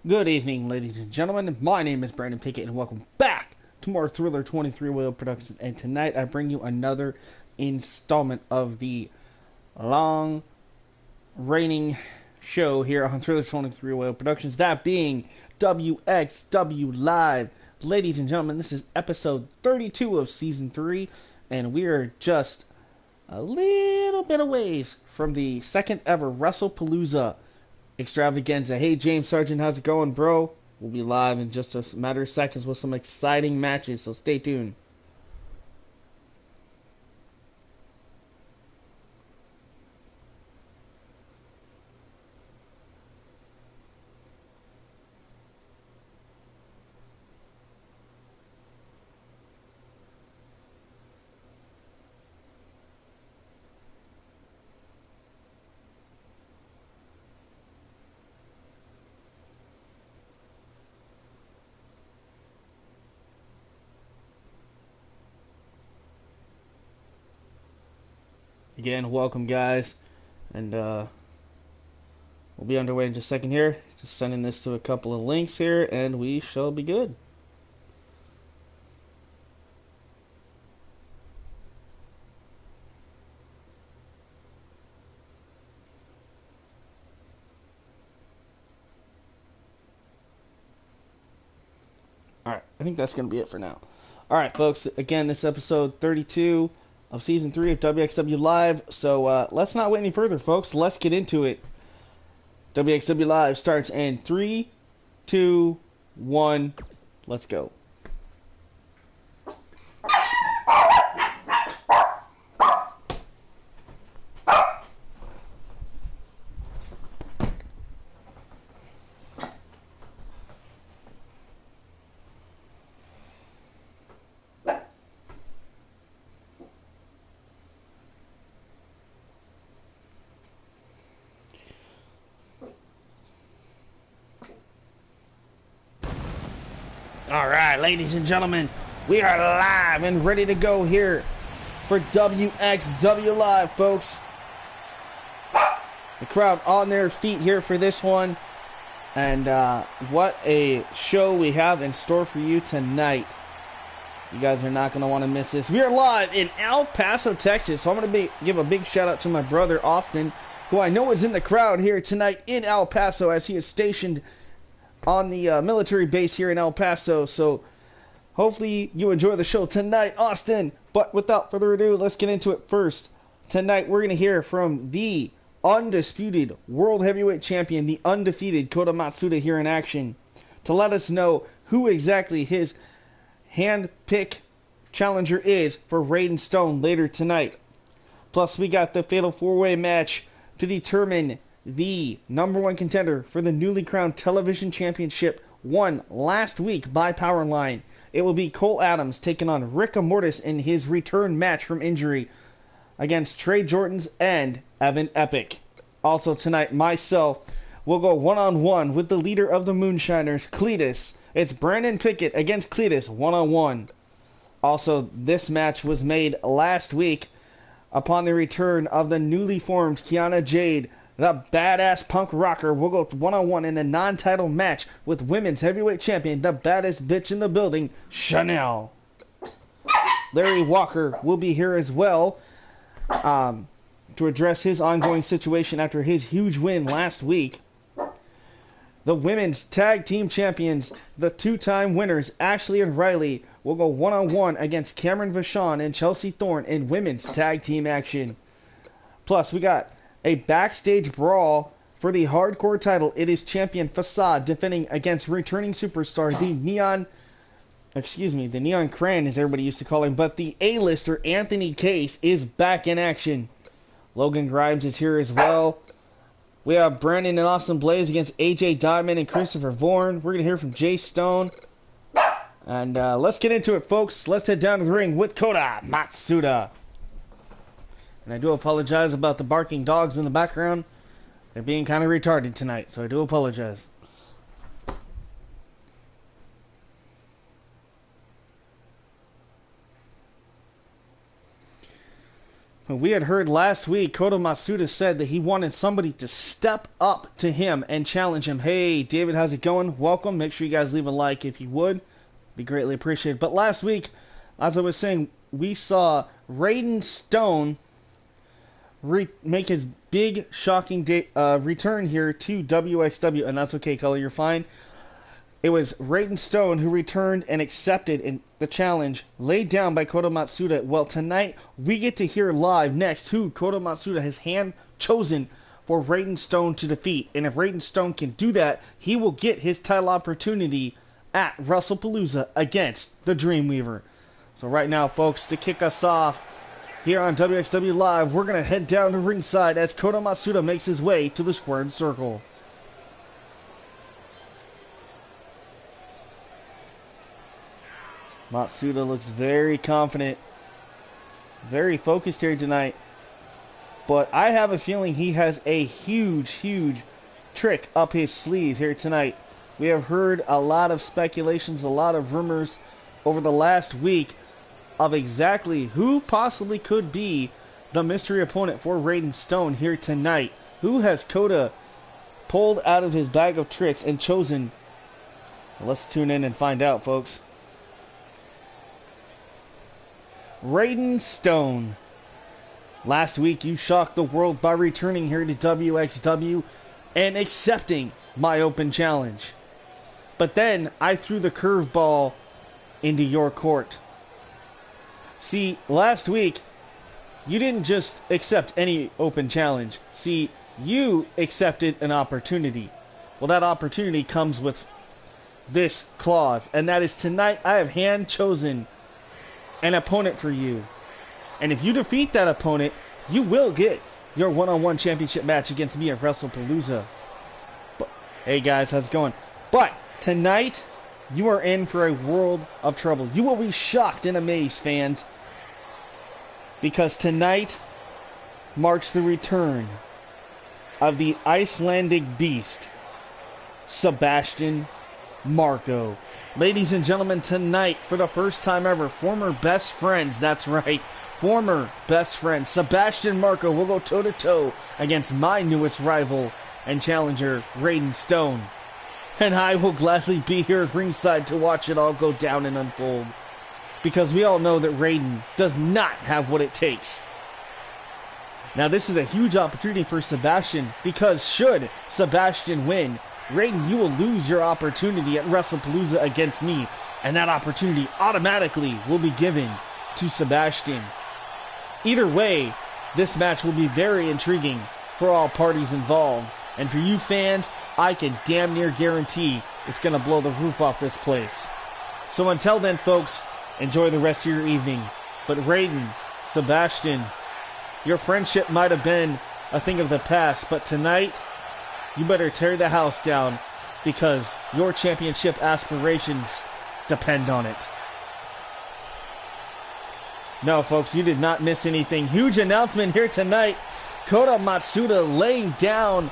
Good evening, ladies and gentlemen. My name is Brandon Pickett, and welcome back to more Thriller 23 Wheel Productions. And tonight I bring you another installment of the long reigning show here on Thriller 23 Wheel Productions, that being WXW Live. Ladies and gentlemen, this is episode 32 of season 3, and we are just a little bit of ways from the second ever WrestlePalooza extravaganza. Hey, James Sargent, how's it going, bro? We'll be live in just a matter of seconds with some exciting matches, so stay tuned. Again, welcome, guys, and we'll be underway in just a second here. Just sending this to a couple of links here, and we shall be good. Alright, I think that's going to be it for now. Alright, folks, again, this is episode 32 of Season 3 of WXW Live, so let's not wait any further, folks. Let's get into it. WXW Live starts in 3, 2, 1, let's go. Alright, ladies and gentlemen, we are live and ready to go here for WXW Live, folks. The crowd on their feet here for this one. And what a show we have in store for you tonight. You guys are not going to want to miss this. We are live in El Paso, Texas. So I'm going to give a big shout out to my brother, Austin, who I know is in the crowd here tonight in El Paso as he is stationed on the military base here in El Paso. So hopefully you enjoy the show tonight, Austin. But without further ado, let's get into it first. Tonight we're going to hear from the undisputed World Heavyweight Champion, the undefeated Kota Matsuda, here in action to let us know who exactly his hand-pick challenger is for Raiden Stone later tonight. Plus we got the Fatal 4-Way match to determine the #1 contender for the newly crowned television championship, won last week by Powerline. It will be Cole Adams taking on Rick Mortis in his return match from injury against Trey Jordans and Evan Epic. Also tonight, myself will go one-on-one with the leader of the Moonshiners, Cletus. It's Brandon Pickett against Cletus, one-on-one. Also, this match was made last week upon the return of the newly formed Kiana Jade. The badass punk rocker will go one-on-one in a non-title match with women's heavyweight champion, the baddest bitch in the building, Chanel. Larry Walker will be here as well to address his ongoing situation after his huge win last week. The women's tag team champions, the two-time winners, Ashley and Riley, will go one-on-one against Cameron Vachon and Chelsea Thorne in women's tag team action. Plus, we got a backstage brawl for the hardcore title. It is champion Facade defending against returning superstar, the Neon Cran, as everybody used to call him, but the A-lister Anthony Case is back in action. Logan Grimes is here as well. We have Brandon and Austin Blaze against AJ Diamond and Christopher Vaughan. We're going to hear from Jay Stone. And let's get into it, folks. Let's head down to the ring with Kota Matsuda. And I do apologize about the barking dogs in the background. They're being kind of retarded tonight, so I do apologize. We had heard last week Kota Matsuda said that he wanted somebody to step up to him and challenge him. Hey, David, how's it going? Welcome. Make sure you guys leave a like if you would. Be greatly appreciated. But last week, as I was saying, we saw Raiden Stone make his big, shocking return here to WXW. And that's okay, Cully, you're fine. It was Raiden Stone who returned and accepted the challenge laid down by Kota Matsuda. Well, tonight we get to hear live next who Kota Matsuda has chosen for Raiden Stone to defeat. And if Raiden Stone can do that, he will get his title opportunity at WrestlePalooza against the Dreamweaver. So right now, folks, to kick us off here on WXW Live, we're going to head down to ringside as Kota Matsuda makes his way to the squared circle. Matsuda looks very confident, very focused here tonight. But I have a feeling he has a huge, huge trick up his sleeve here tonight. We have heard a lot of speculations, a lot of rumors over the last week of exactly who possibly could be the mystery opponent for Raiden Stone here tonight. Who has Kota pulled out of his bag of tricks and chosen? Well, let's tune in and find out, folks. Raiden Stone. Last week you shocked the world by returning here to WXW and accepting my open challenge. But then I threw the curveball into your court. See, last week you didn't just accept any open challenge. See, you accepted an opportunity. Well, that opportunity comes with this clause, and that is tonight I have hand chosen an opponent for you. And if you defeat that opponent, you will get your one-on-one championship match against me at WrestlePalooza. But, hey guys, how's it going? But tonight, you are in for a world of trouble. You will be shocked and amazed, fans, because tonight marks the return of the Icelandic beast, Sebastian Marco. Ladies and gentlemen, tonight, for the first time ever, former best friends, that's right, former best friend Sebastian Marco will go toe-to-toe against my newest rival and challenger, Raiden Stone. And I will gladly be here at ringside to watch it all go down and unfold, because we all know that Raiden does not have what it takes. Now, this is a huge opportunity for Sebastian, because should Sebastian win, Raiden, you will lose your opportunity at WrestlePalooza against me, and that opportunity automatically will be given to Sebastian. Either way, this match will be very intriguing for all parties involved, and for you fans, I can damn near guarantee it's going to blow the roof off this place. So until then, folks, enjoy the rest of your evening. But Raiden, Sebastian, your friendship might have been a thing of the past, but tonight, you better tear the house down, because your championship aspirations depend on it. No, folks, you did not miss anything. Huge announcement here tonight. Kota Matsuda laying down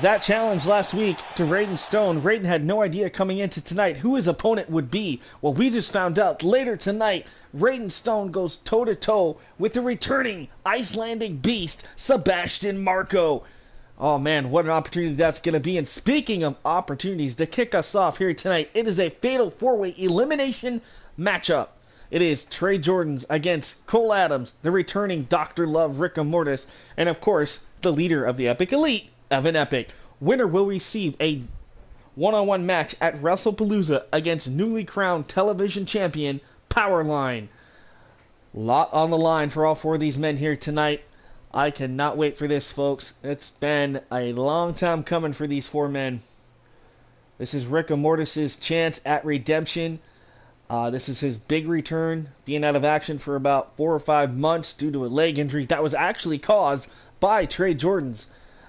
that challenge last week to Raiden Stone. Raiden had no idea coming into tonight who his opponent would be. Well, we just found out later tonight, Raiden Stone goes toe-to-toe with the returning Icelandic beast, Sebastian Marco. Oh man, what an opportunity that's going to be. And speaking of opportunities, to kick us off here tonight, it is a fatal four-way elimination matchup. It is Trey Jordans against Cole Adams, the returning Dr. Love Rick Mortis, and of course, the leader of the Epic Elite, Evan Epic. Winner will receive a one-on-one match at WrestlePalooza against newly crowned television champion, Powerline. Lot on the line for all four of these men here tonight. I cannot wait for this, folks. It's been a long time coming for these four men. This is Rick Mortis' chance at redemption. This is his big return, being out of action for about 4 or 5 months due to a leg injury that was actually caused by Trey Jordans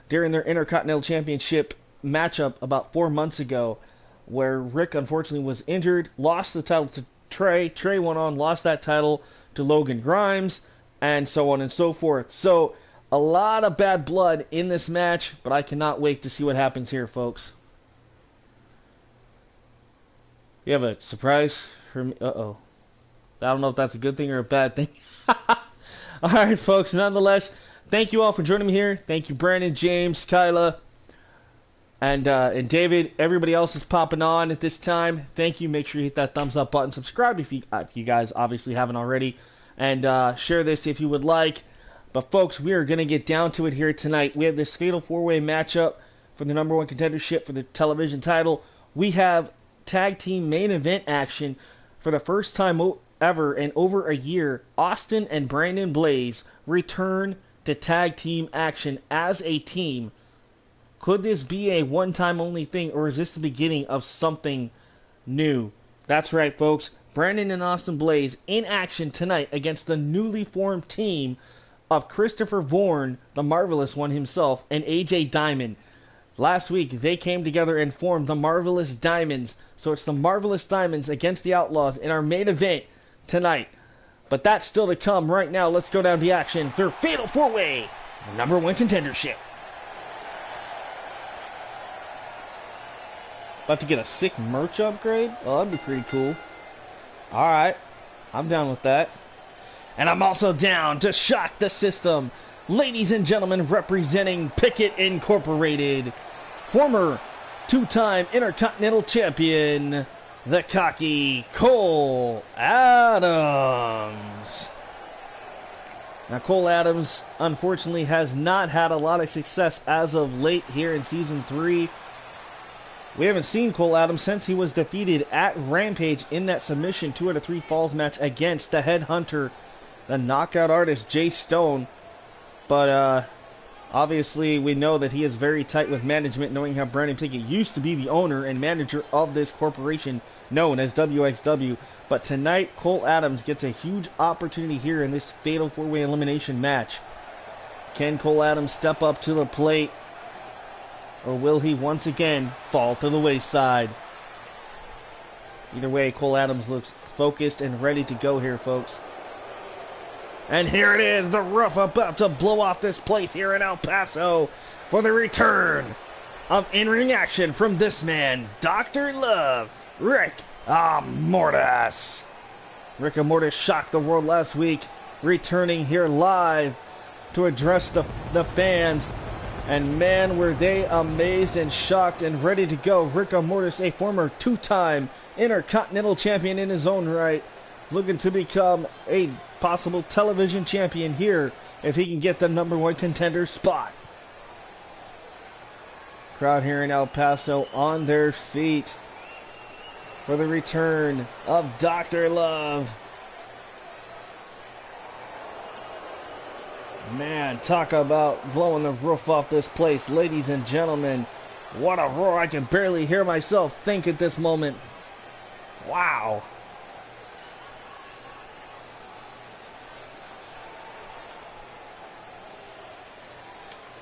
during their Intercontinental Championship matchup about 4 months ago, where Rick unfortunately was injured, lost the title to Trey. Trey went on, lost that title to Logan Grimes, and so on and so forth. So, a lot of bad blood in this match, but I cannot wait to see what happens here, folks. You have a surprise for me? Uh-oh. I don't know if that's a good thing or a bad thing. All right, folks. Nonetheless, thank you all for joining me here. Thank you, Brandon, James, Kyla, and David. Everybody else is popping on at this time. Thank you. Make sure you hit that thumbs up button. Subscribe if you guys obviously haven't already. And share this if you would like. But, folks, we are going to get down to it here tonight. We have this fatal four-way matchup for the #1 contendership for the television title. We have tag team main event action for the first time ever in over a year. Austin and Brandon Blaze return to tag team action as a team. Could this be a one-time only thing, or is this the beginning of something new? That's right, folks. Brandon and Austin Blaze in action tonight against the newly formed team of Christopher Vaughan, the Marvelous One himself, and AJ Diamond. Last week, they came together and formed the Marvelous Diamonds. So it's the Marvelous Diamonds against the Outlaws in our main event tonight. But that's still to come. Right now, let's go down to action through Fatal 4-Way, #1 contendership. About to get a sick merch upgrade? Oh, that'd be pretty cool. Alright, I'm down with that. And I'm also down to shock the system. Ladies and gentlemen, representing Pickett Incorporated, former two-time Intercontinental Champion, the cocky Cole Adams. Now, Cole Adams, unfortunately, has not had a lot of success as of late here in Season 3. We haven't seen Cole Adams since he was defeated at Rampage in that submission 2 out of 3 falls match against the headhunter, the knockout artist, Jay Stone. But, obviously, we know that he is very tight with management, knowing how Brandon Pickett used to be the owner and manager of this corporation known as WXW. But tonight, Cole Adams gets a huge opportunity here in this fatal 4-way elimination match. Can Cole Adams step up to the plate, or will he once again fall to the wayside? Either way, Cole Adams looks focused and ready to go here, folks. And here it is, the roof about to blow off this place here in El Paso for the return of in-ring action from this man, Dr. Love, Rick Mortis. Rick Mortis shocked the world last week, returning here live to address the fans. And man, were they amazed and shocked and ready to go. Rick Mortis, a former two-time Intercontinental Champion in his own right, looking to become a possible television champion here if he can get the #1 contender spot. Crowd here in El Paso on their feet for the return of Dr. Love. Man, talk about blowing the roof off this place. Ladies and gentlemen, what a roar. I can barely hear myself think at this moment. Wow.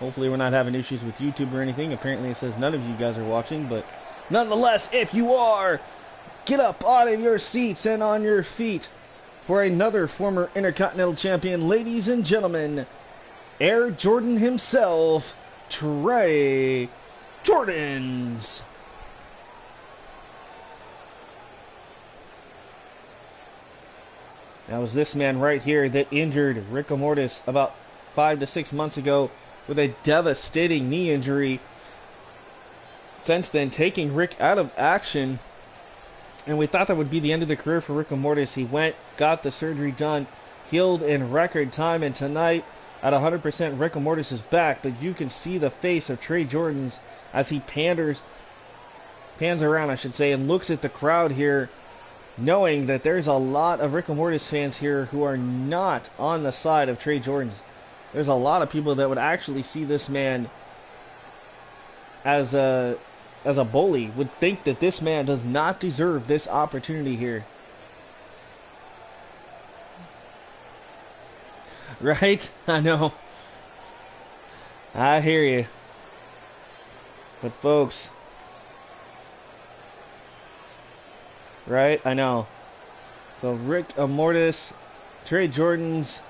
Hopefully we're not having issues with YouTube or anything. Apparently it says none of you guys are watching, but nonetheless, if you are, get up out of your seats and on your feet for another former Intercontinental Champion, ladies and gentlemen, Air Jordan himself, Trey Jordans. Now, it was this man right here that injured Rick Mortis about 5 to 6 months ago with a devastating knee injury. Since then, taking Rick out of action, and we thought that would be the end of the career for Rick Mortis. He went, got the surgery done, healed in record time, and tonight, at 100%, Rick Mortis is back. But you can see the face of Trey Jordans as he pans around, I should say, and looks at the crowd here, knowing that there's a lot of Rick Mortis fans here who are not on the side of Trey Jordans. There's a lot of people that would actually see this man as a bully, would think that this man does not deserve this opportunity here. Right? I know. I hear you. But folks, right? I know. So Rick Mortis, Trey Jordans,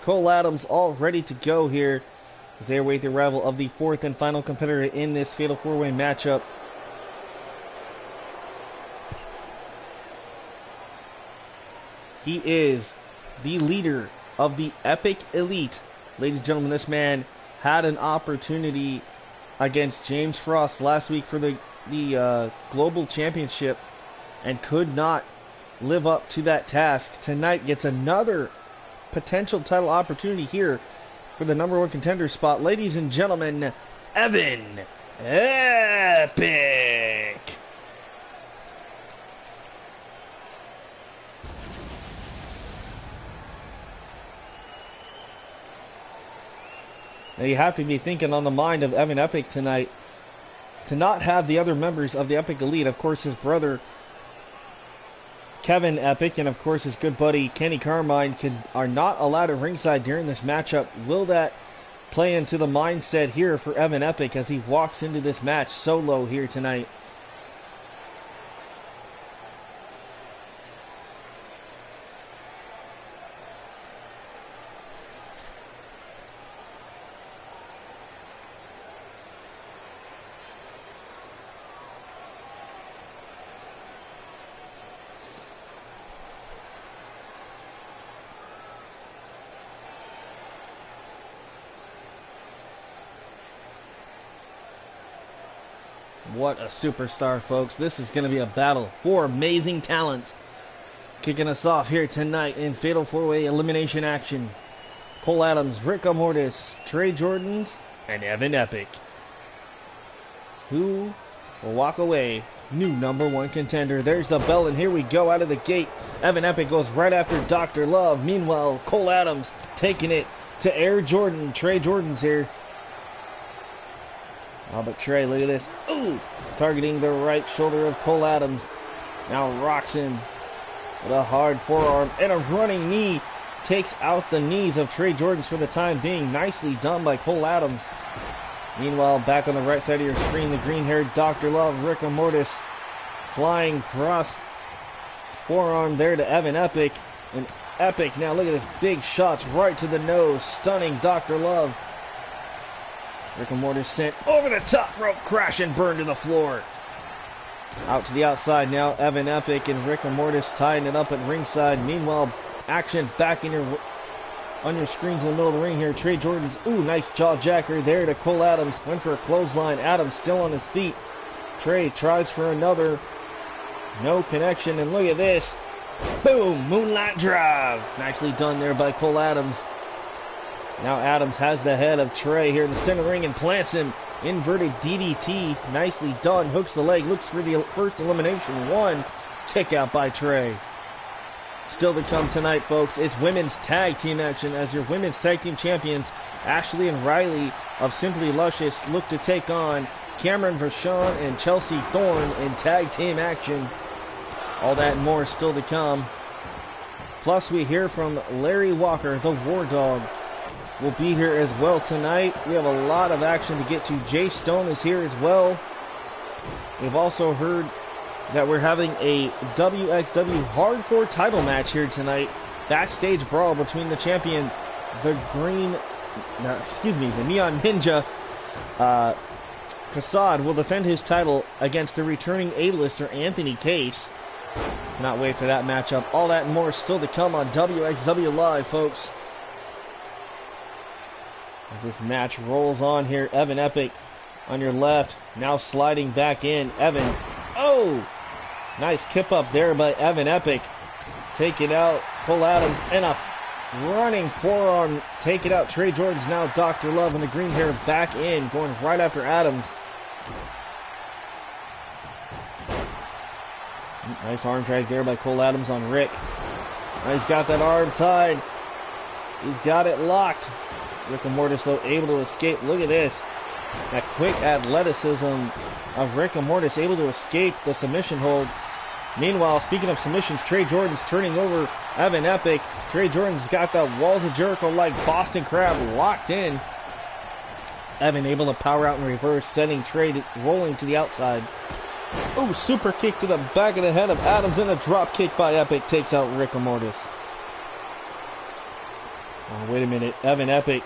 Cole Adams all ready to go here as they await the arrival of the fourth and final competitor in this fatal four-way matchup. He is the leader of the Epic Elite. Ladies and gentlemen, this man had an opportunity against James Frost last week for the Global Championship and could not live up to that task. Tonight gets another potential title opportunity here for the #1 contender spot. Ladies and gentlemen, Evan Epic. Now you have to be thinking on the mind of Evan Epic tonight to not have the other members of the Epic Elite, of course his brother Kevin Epic and of course his good buddy Kenny Carmine are not allowed at ringside during this matchup. Will that play into the mindset here for Evan Epic as he walks into this match solo here tonight? What a superstar, folks. This is going to be a battle. Four amazing talents kicking us off here tonight in Fatal 4-Way Elimination action. Cole Adams, Rick Mortis, Trey Jordans, and Evan Epic. Who will walk away new #1 contender? There's the bell, and here we go out of the gate. Evan Epic goes right after Dr. Love. Meanwhile, Cole Adams taking it to Air Jordan. Trey Jordans here. Oh, but Trey, look at this. Ooh! Targeting the right shoulder of Cole Adams. Now rocks him with a hard forearm and a running knee. Takes out the knees of Trey Jordans for the time being. Nicely done by Cole Adams. Meanwhile, back on the right side of your screen, the green-haired Dr. Love, Rick Mortis, flying cross forearm there to Evan Epic. And Epic, now look at this, big shots right to the nose, stunning Dr. Love. Rick Mortis sent over the top rope, crash and burn to the floor. Out to the outside now, Evan Epic and Rick Mortis tying it up at ringside. Meanwhile, action back on your screens in the middle of the ring here. Trey Jordans, ooh, nice jaw jacker there to Cole Adams. Went for a clothesline. Adams still on his feet. Trey tries for another. No connection, and look at this. Boom, moonlight drive. Nicely done there by Cole Adams. Now Adams has the head of Trey here in the center ring and plants him. Inverted DDT. Nicely done. Hooks the leg. Looks for the first elimination. One. Kick out by Trey. Still to come tonight, folks. It's women's tag team action as your women's tag team champions, Ashley and Riley of Simply Luscious, look to take on Cameron Vachon and Chelsea Thorne in tag team action. All that and more still to come. Plus, we hear from Larry Walker, the War Dog, will be here as well tonight. We have a lot of action to get to. Jay Stone is here as well. We've also heard that we're having a WXW hardcore title match here tonight. Backstage brawl between the champion, the Neon Ninja. Facade will defend his title against the returning A-lister Anthony Case. Cannot wait for that matchup. All that and more still to come on WXW Live, folks. As this match rolls on here, Evan Epic on your left, now sliding back in. Evan, oh! Nice kip up there by Evan Epic. Take it out, Cole Adams, and a running forearm. Take it out, Trey Jordans, now Dr. Love and the green hair back in, going right after Adams. Nice arm drag there by Cole Adams on Rick. Now he's got that arm tied. He's got it locked. Rick Mortis, though, able to escape. Look at this. That quick athleticism of Rick Mortis, able to escape the submission hold. Meanwhile, speaking of submissions, Trey Jordans turning over Evan Epic. Trey Jordans got that Walls of Jericho like Boston Crab locked in. Evan able to power out in reverse, sending Trey rolling to the outside. Oh, super kick to the back of the head of Adams, and a drop kick by Epic takes out Rick Mortis. Oh, wait a minute. Evan Epic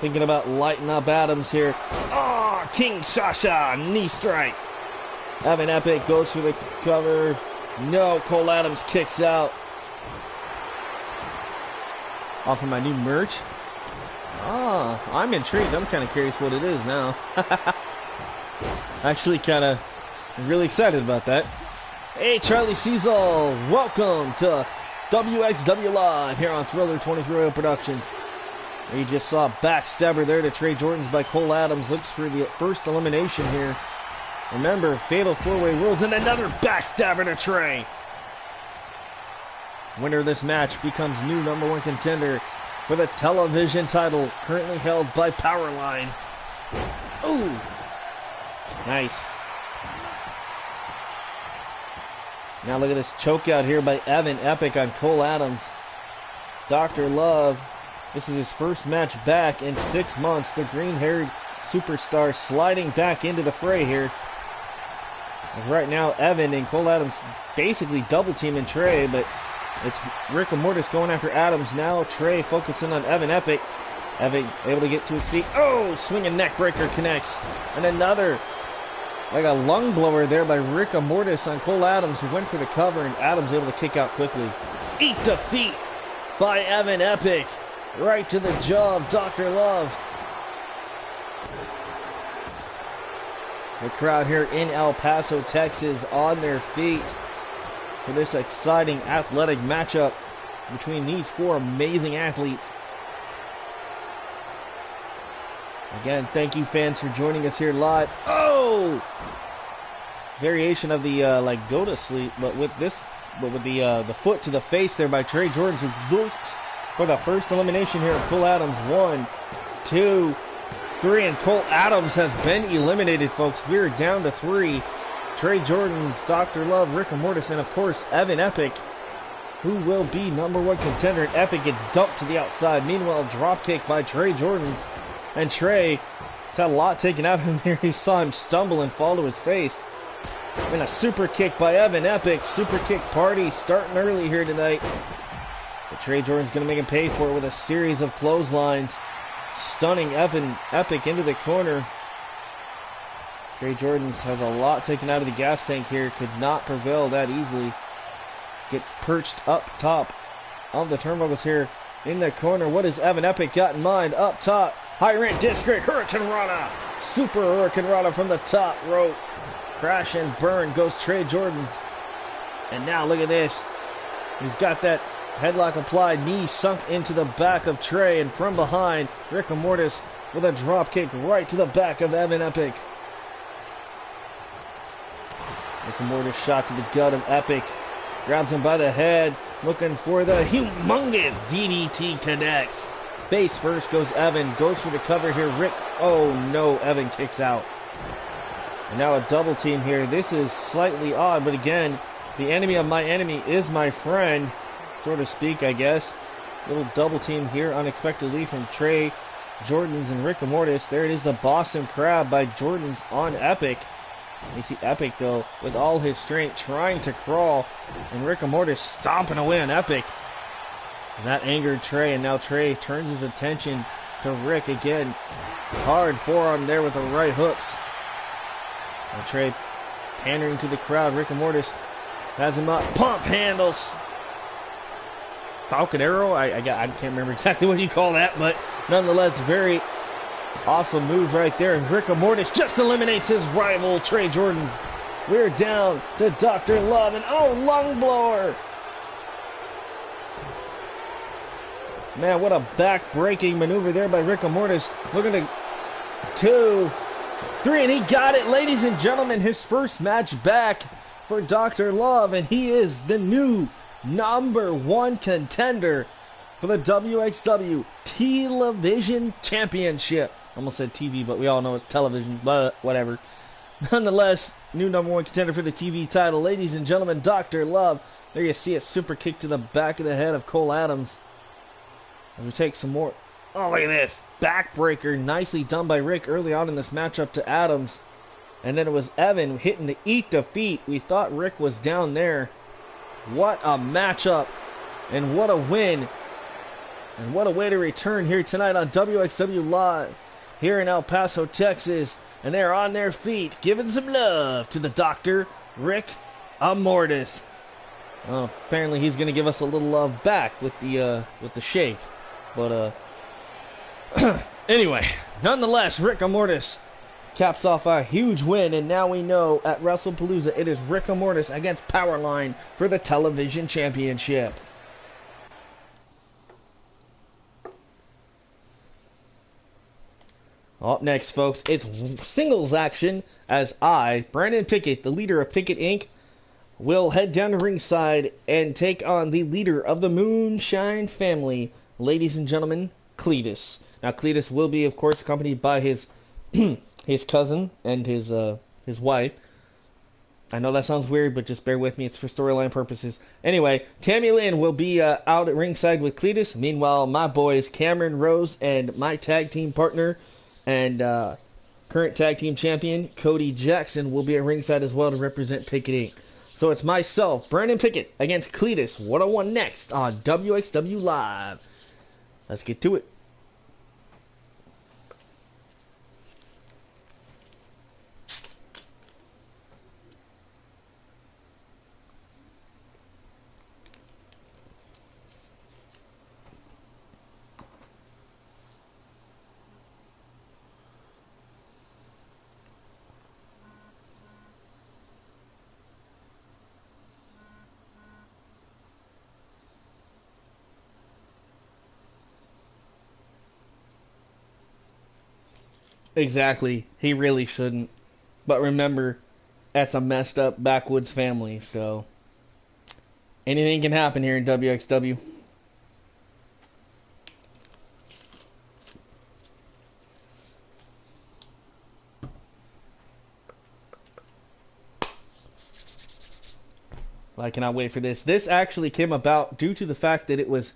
thinking about lighting up Adams here. Oh, King Sasha, knee strike. Evan Epic goes for the cover. No, Cole Adams kicks out. off of my new merch. Oh, I'm intrigued. I'm kind of curious what it is now. Actually, really excited about that. Hey, Charlie Cecil, welcome to WXW Live here on Thriller 23 Royal Productions. You just saw a backstabber there to Trey Jordans by Cole Adams. Looks for the first elimination here. Remember, fatal four-way rules, and another backstabber to Trey. Winner of this match becomes new #1 contender for the television title, currently held by Powerline. Ooh, nice. Now look at this choke out here by Evan Epic on Cole Adams. Dr. Love, this is his first match back in 6 months. The green-haired superstar sliding back into the fray here. As right now, Evan and Cole Adams basically double-teaming Trey, but it's Rick Mortis going after Adams now. Trey focusing on Evan Epic. Evan able to get to his feet. Oh, swinging neck breaker connects. And another, like a lung blower there by Rick Mortis on Cole Adams, who went for the cover, and Adams able to kick out quickly. Eat defeat by Evan Epic. Right to the jaw of Dr. Love. The crowd here in El Paso, Texas, on their feet for this exciting athletic matchup between these four amazing athletes. Again, thank you fans for joining us here live. Oh! Variation of the like go to sleep, but with the foot to the face there by Trey Jordans, who looks for the first elimination here of Cole Adams. 1, 2, 3, and Cole Adams has been eliminated, folks. We're down to 3. Trey Jordans, Dr. Love, Rick Mortis, and of course Evan Epic, who will be #1 contender. And Epic gets dumped to the outside. Meanwhile, dropkick by Trey Jordans, and Trey has had a lot taken out of him here. He saw him stumble and fall to his face. And a super kick by Evan Epic. Super kick party starting early here tonight. But Trey Jordan's going to make him pay for it with a series of clotheslines, stunning Evan Epic into the corner. Trey Jordans has a lot taken out of the gas tank here. Could not prevail that easily. Gets perched up top of the turnbuckles here in the corner. What has Evan Epic got in mind? Up top, high rank district, Hurricane Rana. Super Hurricane Rana from the top rope. Crash and burn goes Trey Jordans. And now look at this. He's got that headlock applied, knee sunk into the back of Trey, and from behind, Rick Mortis with a drop kick right to the back of Evan Epic. Rick Mortis shot to the gut of Epic. Grabs him by the head, looking for the humongous DDT connects. Face first goes Evan, goes for the cover here. Rick, oh no, Evan kicks out. And now a double team here. This is slightly odd, but again, the enemy of my enemy is my friend, so to speak, I guess. Little double team here unexpectedly from Trey Jordans and Rick Mortis. There it is, the Boston Crab by Jordans on Epic. You see Epic, though, with all his strength, trying to crawl, and Rick Mortis stomping away on Epic. And that angered Trey, and now Trey turns his attention to Rick again. Hard forearm there with the right hooks. And Trey pandering to the crowd. Rick Mortis has him up. Pump handles. Falcon Arrow? I can't remember exactly what you call that, but nonetheless, very awesome move right there. And Rick Mortis just eliminates his rival, Trey Jordans. We're down to Dr. Love, and oh, lung blower. Man, what a back-breaking maneuver there by Rick Mortis. Looking to 2, 3, and he got it, ladies and gentlemen. His first match back for Dr. Love, and he is the new #1 contender for the WXW Television Championship. Almost said TV, but we all know it's television, but whatever. Nonetheless, new #1 contender for the TV title. Ladies and gentlemen, Dr. Love. There you see a super kick to the back of the head of Cole Adams. As we take some more. Oh, look at this. Backbreaker. Nicely done by Rick early on in this matchup to Adams. And then it was Evan hitting the eat defeat. We thought Rick was down there. What a matchup. And what a win. And what a way to return here tonight on WXW Live. Here in El Paso, Texas. And they're on their feet, giving some love to the Dr. Rick Mortis. Oh, apparently he's going to give us a little love back with the shake. But, anyway, nonetheless, Rick Mortis caps off a huge win, and now we know at WrestlePalooza it is Rick Mortis against Powerline for the television championship. Up next, folks, it's singles action as I, Brandon Pickett, the leader of Pickett Inc., will head down to ringside and take on the leader of the Moonshine family, ladies and gentlemen, Cletus. Now, Cletus will be, of course, accompanied by his his cousin and his wife. I know that sounds weird, but just bear with me. It's for storyline purposes. Anyway, Tammy Lynn will be out at ringside with Cletus. Meanwhile, my boys Cameron Rose and my tag team partner and current tag team champion Cody Jackson will be at ringside as well to represent Pickett Inc. So it's myself, Brandon Pickett, against Cletus 101 next on WXW Live. Let's get to it. Exactly. He really shouldn't. But remember, that's a messed up backwoods family, so anything can happen here in WXW. I cannot wait for this. This actually came about due to the fact that it was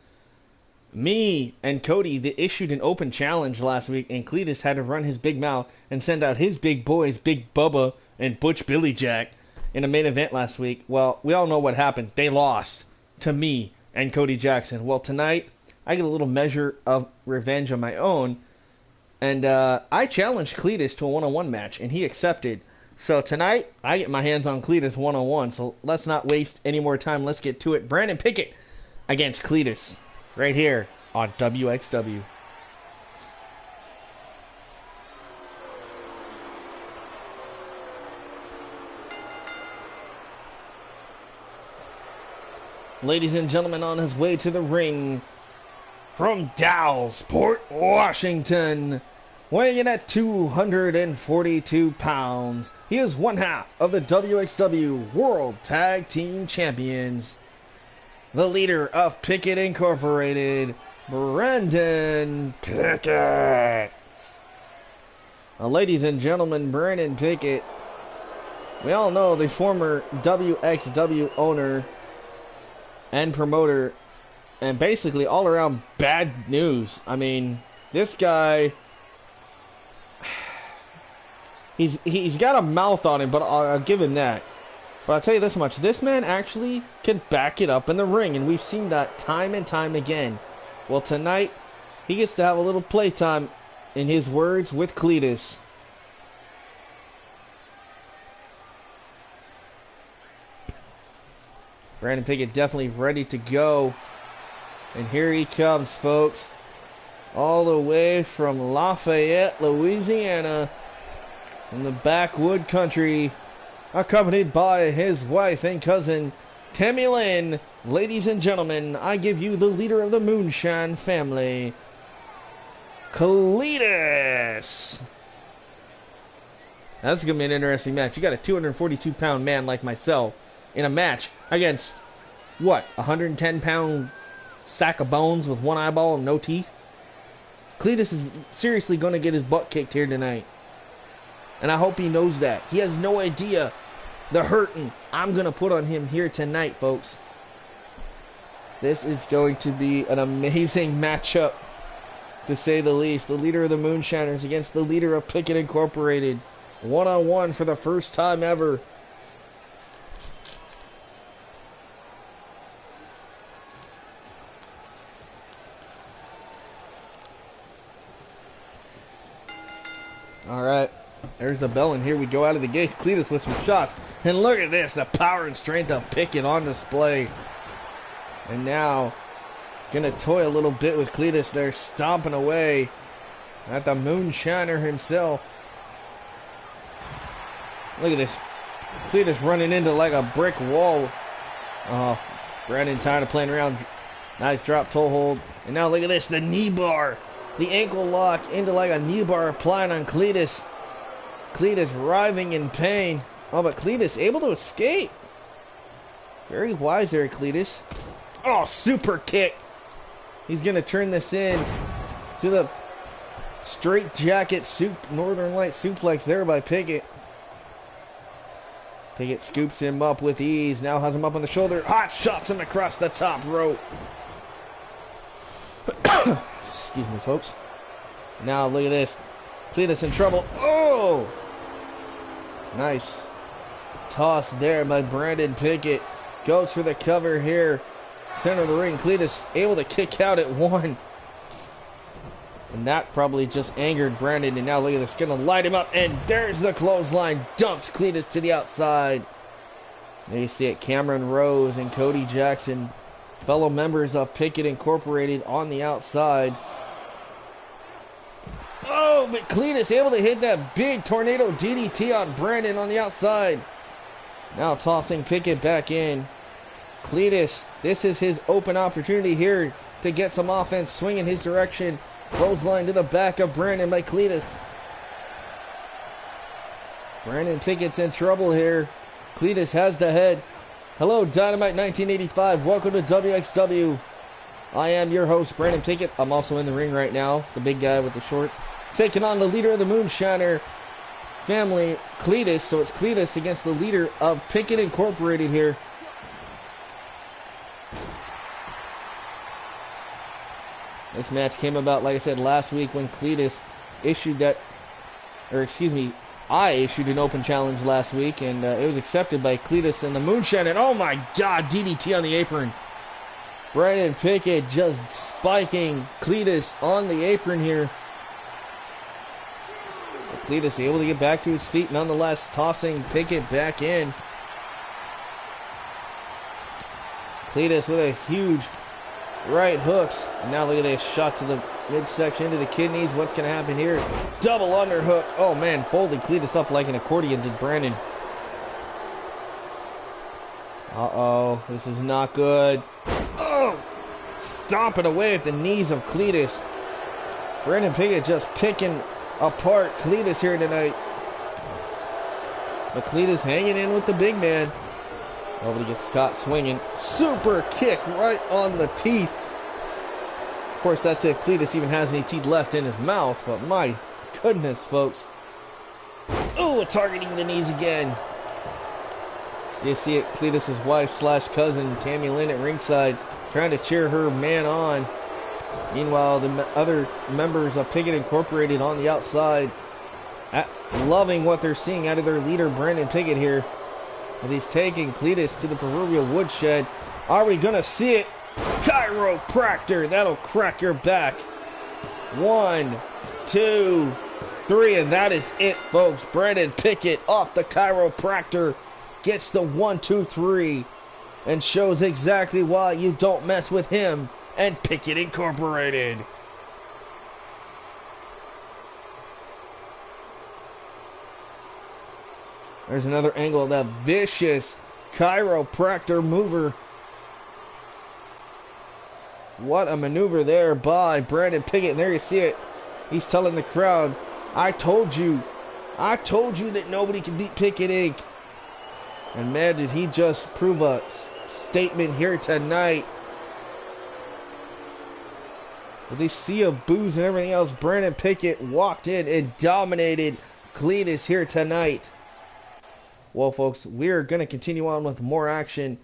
me and Cody that issued an open challenge last week, and Cletus had to run his big mouth and send out his big boys, Big Bubba and Butch Billy Jack, in a main event last week. Well, we all know what happened. They lost to me and Cody Jackson. Well, tonight, I get a little measure of revenge of my own, and I challenged Cletus to a one-on-one match, and he accepted. So tonight, I get my hands on Cletus one-on-one, so let's not waste any more time. Let's get to it. Brandon Pickett against Cletus. Right here on WXW. Ladies and gentlemen, on his way to the ring from Dallas, Port Washington, weighing in at 242 pounds, he is one half of the WXW World Tag Team Champions, the leader of Pickett Incorporated, Brandon Pickett. Now, ladies and gentlemen, Brandon Pickett, we all know the former WXW owner and promoter, and basically all around bad news. I mean, this guy, he's got a mouth on him, but I'll give him that. But I'll tell you this much, this man actually can back it up in the ring, and we've seen that time and time again. Well, tonight, he gets to have a little playtime, in his words, with Cletus. Brandon Pickett definitely ready to go. And here he comes, folks. All the way from Lafayette, Louisiana, in the backwood country, accompanied by his wife and cousin, Tammy Lynn. Ladies and gentlemen, I give you the leader of the Moonshine family, Cletus. That's going to be an interesting match. You got a 242-pound man like myself in a match against, what, 110-pound sack of bones with one eyeball and no teeth? Cletus is seriously going to get his butt kicked here tonight. And I hope he knows that. He has no idea the hurting I'm going to put on him here tonight, folks. This is going to be an amazing matchup, to say the least. The leader of the Moonshiners against the leader of Pickett Incorporated. One-on-one for the first time ever. Alright, there's the bell, and here we go out of the gate. Cletus with some shots. And look at this, the power and strength of Pickett on display. And now, Gonna toy a little bit with Cletus there, stomping away at the moonshiner himself. Look at this. Cletus running into like a brick wall. Oh, Brandon tired of playing around. Nice drop toe hold. And now look at this, the knee bar. The ankle lock into like a knee bar applied on Cletus. Cletus writhing in pain. Oh, but Cletus able to escape. Very wise there, Cletus. Oh, super kick. He's going to turn this in to the straight jacket Northern Light suplex there by Pickett. Pickett scoops him up with ease. Now has him up on the shoulder. Hot shots him across the top rope. Excuse me, folks. Now look at this. Cletus in trouble. Oh! Nice toss there by Brandon Pickett. Goes for the cover here. Center of the ring. Cletus able to kick out at one. And that probably just angered Brandon. And now look at this. Gonna light him up. And there's the clothesline. Dumps Cletus to the outside. There you see it. Cameron Rose and Cody Jackson, fellow members of Pickett Incorporated, on the outside. Oh, but Cletus able to hit that big tornado DDT on Brandon on the outside. Now tossing Pickett back in. Cletus, this is his open opportunity here to get some offense, swing in his direction. Clothesline to the back of Brandon by Cletus. Brandon Pickett's in trouble here. Cletus has the head. Hello, Dynamite 1985. Welcome to WXW. I am your host, Brandon Pickett. I'm also in the ring right now, the big guy with the shorts, taking on the leader of the Moonshiner family, Cletus. So it's Cletus against the leader of Pickett Incorporated here. This match came about, like I said, last week when Cletus issued that, or excuse me, I issued an open challenge last week, and it was accepted by Cletus and the Moonshiner. And oh my God, DDT on the apron. Brandon Pickett just spiking Cletus on the apron here. But Cletus able to get back to his feet, nonetheless, tossing Pickett back in. Cletus with a huge right hooks. And now look at this shot to the midsection, to the kidneys. What's going to happen here? Double underhook. Oh man, folded Cletus up like an accordion did Brandon. Uh-oh, this is not good. Oh! Stomping away at the knees of Cletus. Brandon Pickett just picking apart Cletus here tonight. But Cletus hanging in with the big man. Nobody gets caught swinging. Super kick right on the teeth. Of course, that's if Cletus even has any teeth left in his mouth. But my goodness, folks. Ooh, targeting the knees again. You see it, Cletus' wife slash cousin, Tammy Lynn, at ringside, trying to cheer her man on. Meanwhile, the other members of Pickett Incorporated on the outside, loving what they're seeing out of their leader, Brandon Pickett, here, as he's taking Cletus to the proverbial woodshed. Are we going to see it? Chiropractor, that'll crack your back. 1, 2, 3, and that is it, folks. Brandon Pickett off the chiropractor. Gets the 1, 2, 3 and shows exactly why you don't mess with him and Pickett Incorporated. There's another angle of that vicious chiropractor mover. What a maneuver there by Brandon Pickett. And there you see it. He's telling the crowd, I told you that nobody can beat Pickett Inc. And man, did he just prove a statement here tonight. With this sea of booze and everything else, Brandon Pickett walked in and dominated Cletus here tonight. Well, folks, we're going to continue on with more action.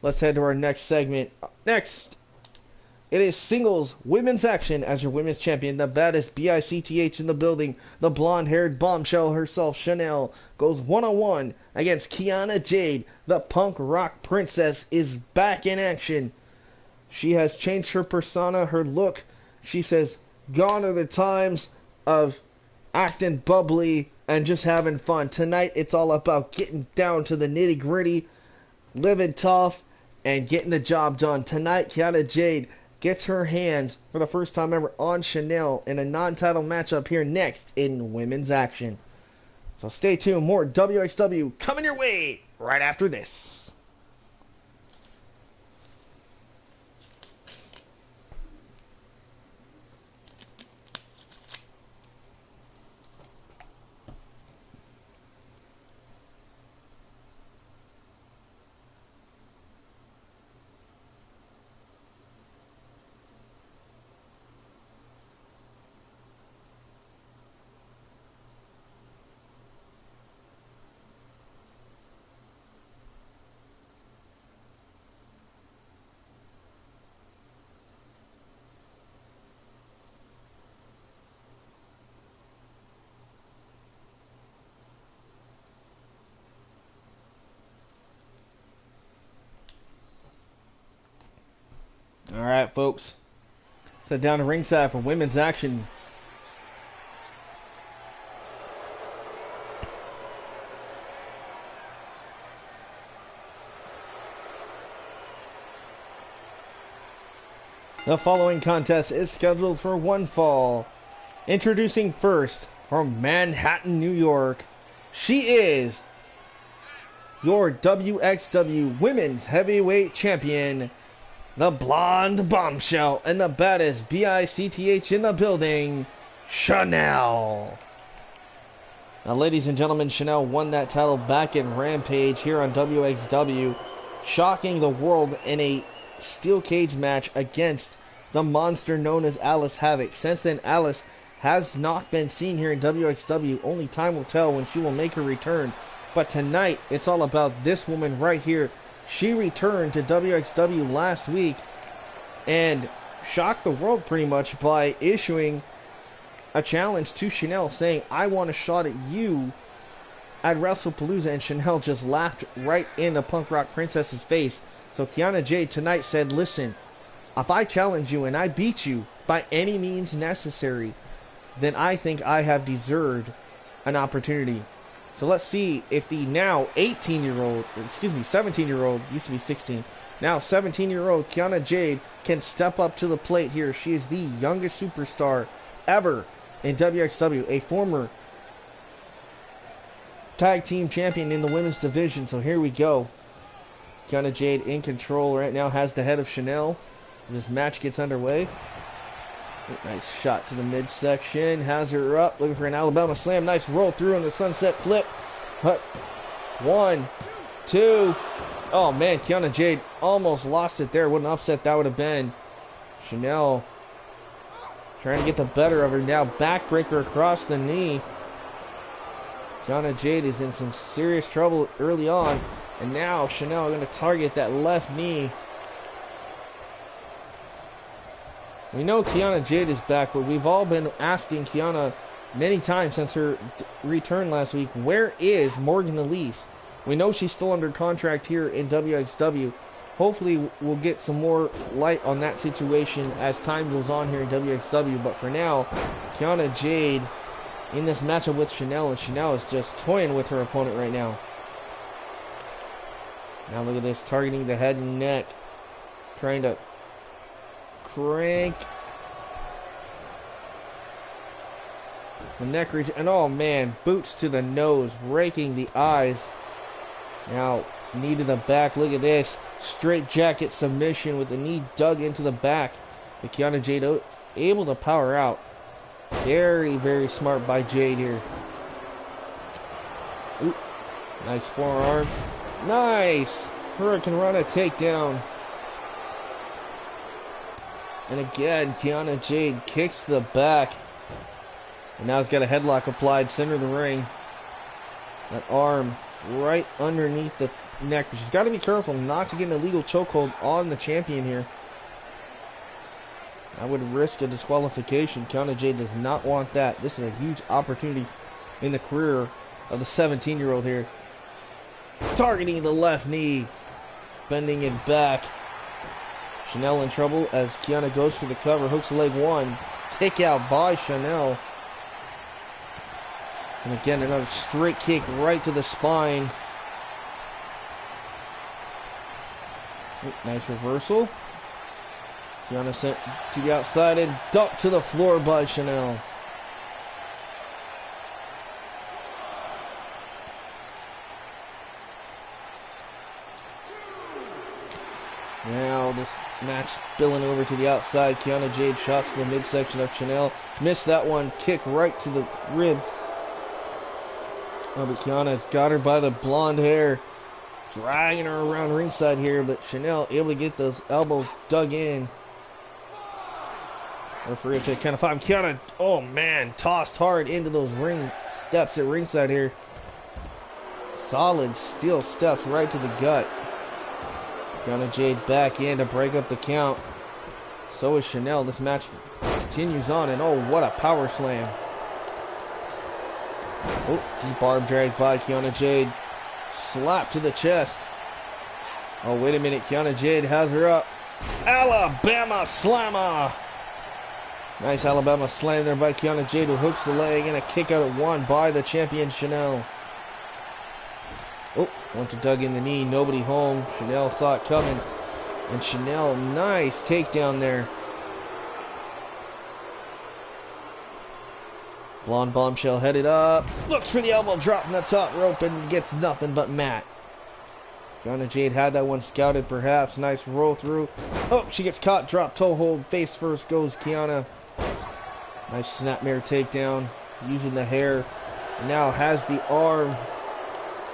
Let's head to our next segment. Next, it is singles women's action as your women's champion. The baddest BICTH in the building. The blonde-haired bombshell herself, Chanel, goes one-on-one against Kiana Jade. The punk rock princess is back in action. She has changed her persona, her look. She says, gone are the times of acting bubbly and just having fun. Tonight, it's all about getting down to the nitty-gritty, living tough, and getting the job done. Tonight, Kiana Jade gets her hands for the first time ever on Chanel in a non-title matchup here next in women's action. So stay tuned, more WXW coming your way right after this. Alright, folks. So down to ringside for women's action. The following contest is scheduled for one fall. Introducing first, from Manhattan, New York, she is your WXW Women's Heavyweight Champion, the blonde bombshell and the baddest BICTH in the building, Chanel. Now, ladies and gentlemen, Chanel won that title back in Rampage here on WXW, shocking the world in a steel cage match against the monster known as Alice Havoc. Since then, Alice has not been seen here in WXW. Only time will tell when she will make her return. But tonight, it's all about this woman right here. She returned to WXW last week and shocked the world pretty much by issuing a challenge to Chanel saying, I want a shot at you at WrestlePalooza, and Chanel just laughed right in the Punk Rock Princess's face. So Kiana Jade tonight said, listen, if I challenge you and I beat you by any means necessary, then I think I have deserved an opportunity. So let's see if the now 17-year-old, used to be 16, now 17-year-old Kiana Jade can step up to the plate here. She is the youngest superstar ever in WXW, a former tag team champion in the women's division. So here we go. Kiana Jade in control right now, has the head of Chanel. This match gets underway. Nice shot to the midsection. Has her up. Looking for an Alabama slam. Nice roll through on the sunset flip. 1, 2. Oh, man. Kiana Jade almost lost it there. What an upset that would have been. Chanel trying to get the better of her now. Backbreaker across the knee. Kiana Jade is in some serious trouble early on. And now Chanel going to target that left knee. We know Kiana Jade is back, but we've all been asking Kiana many times since her return last week, where is Morgan Elise? We know she's still under contract here in WXW. Hopefully we'll get some more light on that situation as time goes on here in WXW. But for now, Kiana Jade in this matchup with Chanel, and Chanel is just toying with her opponent right now. Now look at this, targeting the head and neck, trying to crank the neck region, and oh man, boots to the nose, raking the eyes. Now knee to the back. Look at this, straight jacket submission with the knee dug into the back. But Kiana Jade able to power out. Very, very smart by Jade here. Ooh, nice forearm. Nice Hurricane Rana takedown. And again, Kiana Jade kicks the back. And now he's got a headlock applied, center of the ring. That arm right underneath the neck. She's got to be careful not to get an illegal chokehold on the champion here. I would risk a disqualification. Kiana Jade does not want that. This is a huge opportunity in the career of the 17-year-old here. Targeting the left knee. Bending it back. Chanel in trouble as Kiana goes for the cover. Hooks leg one. Kick out by Chanel. And again, another straight kick right to the spine. Ooh, nice reversal. Kiana sent to the outside and dumped to the floor by Chanel. Now this match spilling over to the outside. Kiana Jade shots to the midsection of Chanel. Missed that one. Kick right to the ribs. Oh, but Kiana's got her by the blonde hair. Dragging her around ringside here. But Chanel able to get those elbows dug in. Referee to count of 5. Kiana, oh man, tossed hard into those ring steps at ringside here. Solid steel steps right to the gut. Kiana Jade back in to break up the count. So is Chanel. This match continues on, and oh, what a power slam. Oh, deep arm drag by Kiana Jade. Slap to the chest. Oh, wait a minute. Kiana Jade has her up. Alabama Slammer. Nice Alabama slam there by Kiana Jade, who hooks the leg, and a kick out at 1 by the champion Chanel. Oh, went to dug in the knee, nobody home. Chanel saw it coming. And Chanel, nice takedown there. Blonde Bombshell headed up. Looks for the elbow drop in the top rope and gets nothing but mat. Kiana Jade had that one scouted perhaps. Nice roll through. Oh, she gets caught. Drop toe hold. Face first goes Kiana. Nice snapmare takedown. Using the hair. And now has the arm.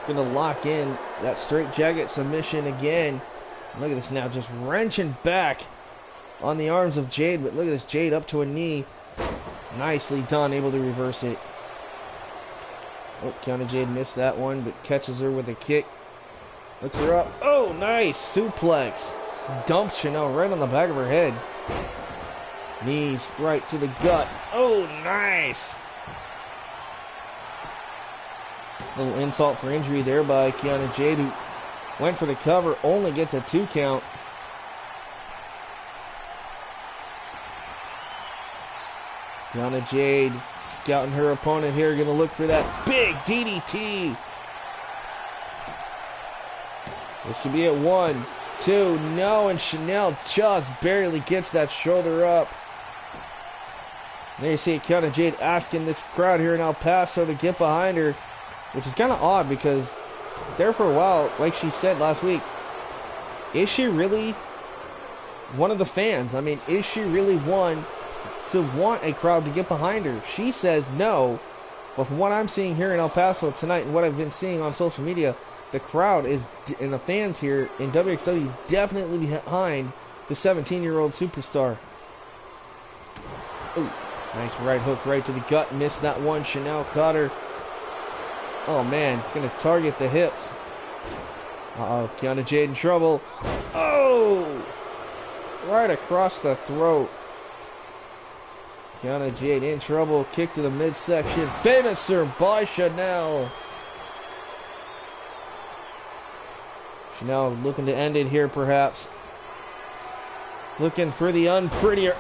Gonna lock in that straight jacket submission again. Look at this now, just wrenching back on the arms of Jade. But look at this, Jade up to a knee. Nicely done, able to reverse it. Oh, Kiana Jade missed that one, but catches her with a kick. Looks her up. Oh, nice suplex. Dumps Chanel right on the back of her head. Knees right to the gut. Oh, nice. Little insult for injury there by Kiana Jade, who went for the cover, only gets a 2 count. Kiana Jade scouting her opponent here, gonna look for that big DDT. This could be at 1, 2, no, and Chanel just barely gets that shoulder up. There you see Kiana Jade asking this crowd here in El Paso to get behind her, which is kind of odd because there for a while, like she said last week, is she really one of the fans? I mean, is she really one to want a crowd to get behind her? She says no, but from what I'm seeing here in El Paso tonight and what I've been seeing on social media, the crowd is, and the fans here in WXW, definitely behind the 17-year-old superstar. Ooh, nice right hook right to the gut. Missed that one. Chanel caught her. Oh man, gonna target the hips. Uh-oh, Kiana Jade in trouble. Oh! Right across the throat. Kiana Jade in trouble. Kick to the midsection. Famous serve by Chanel. Chanel looking to end it here, perhaps. Looking for the unprettier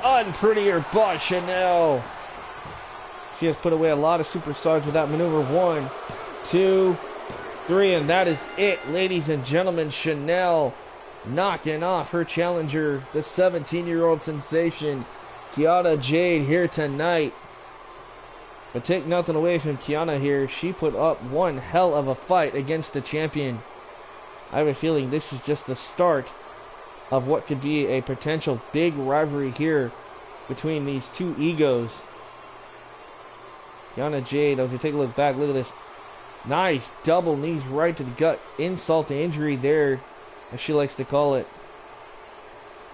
by Chanel. She has put away a lot of superstars with that maneuver. 1, 2, 3, and that is it, ladies and gentlemen. Chanel knocking off her challenger, the 17-year-old sensation, Kiana Jade, here tonight. But take nothing away from Kiana here. She put up one hell of a fight against the champion. I have a feeling this is just the start of what could be a potential big rivalry here between these two egos. Kiana Jade, if you take a look back, look at this. Nice double knees right to the gut. Insult to injury there, as she likes to call it.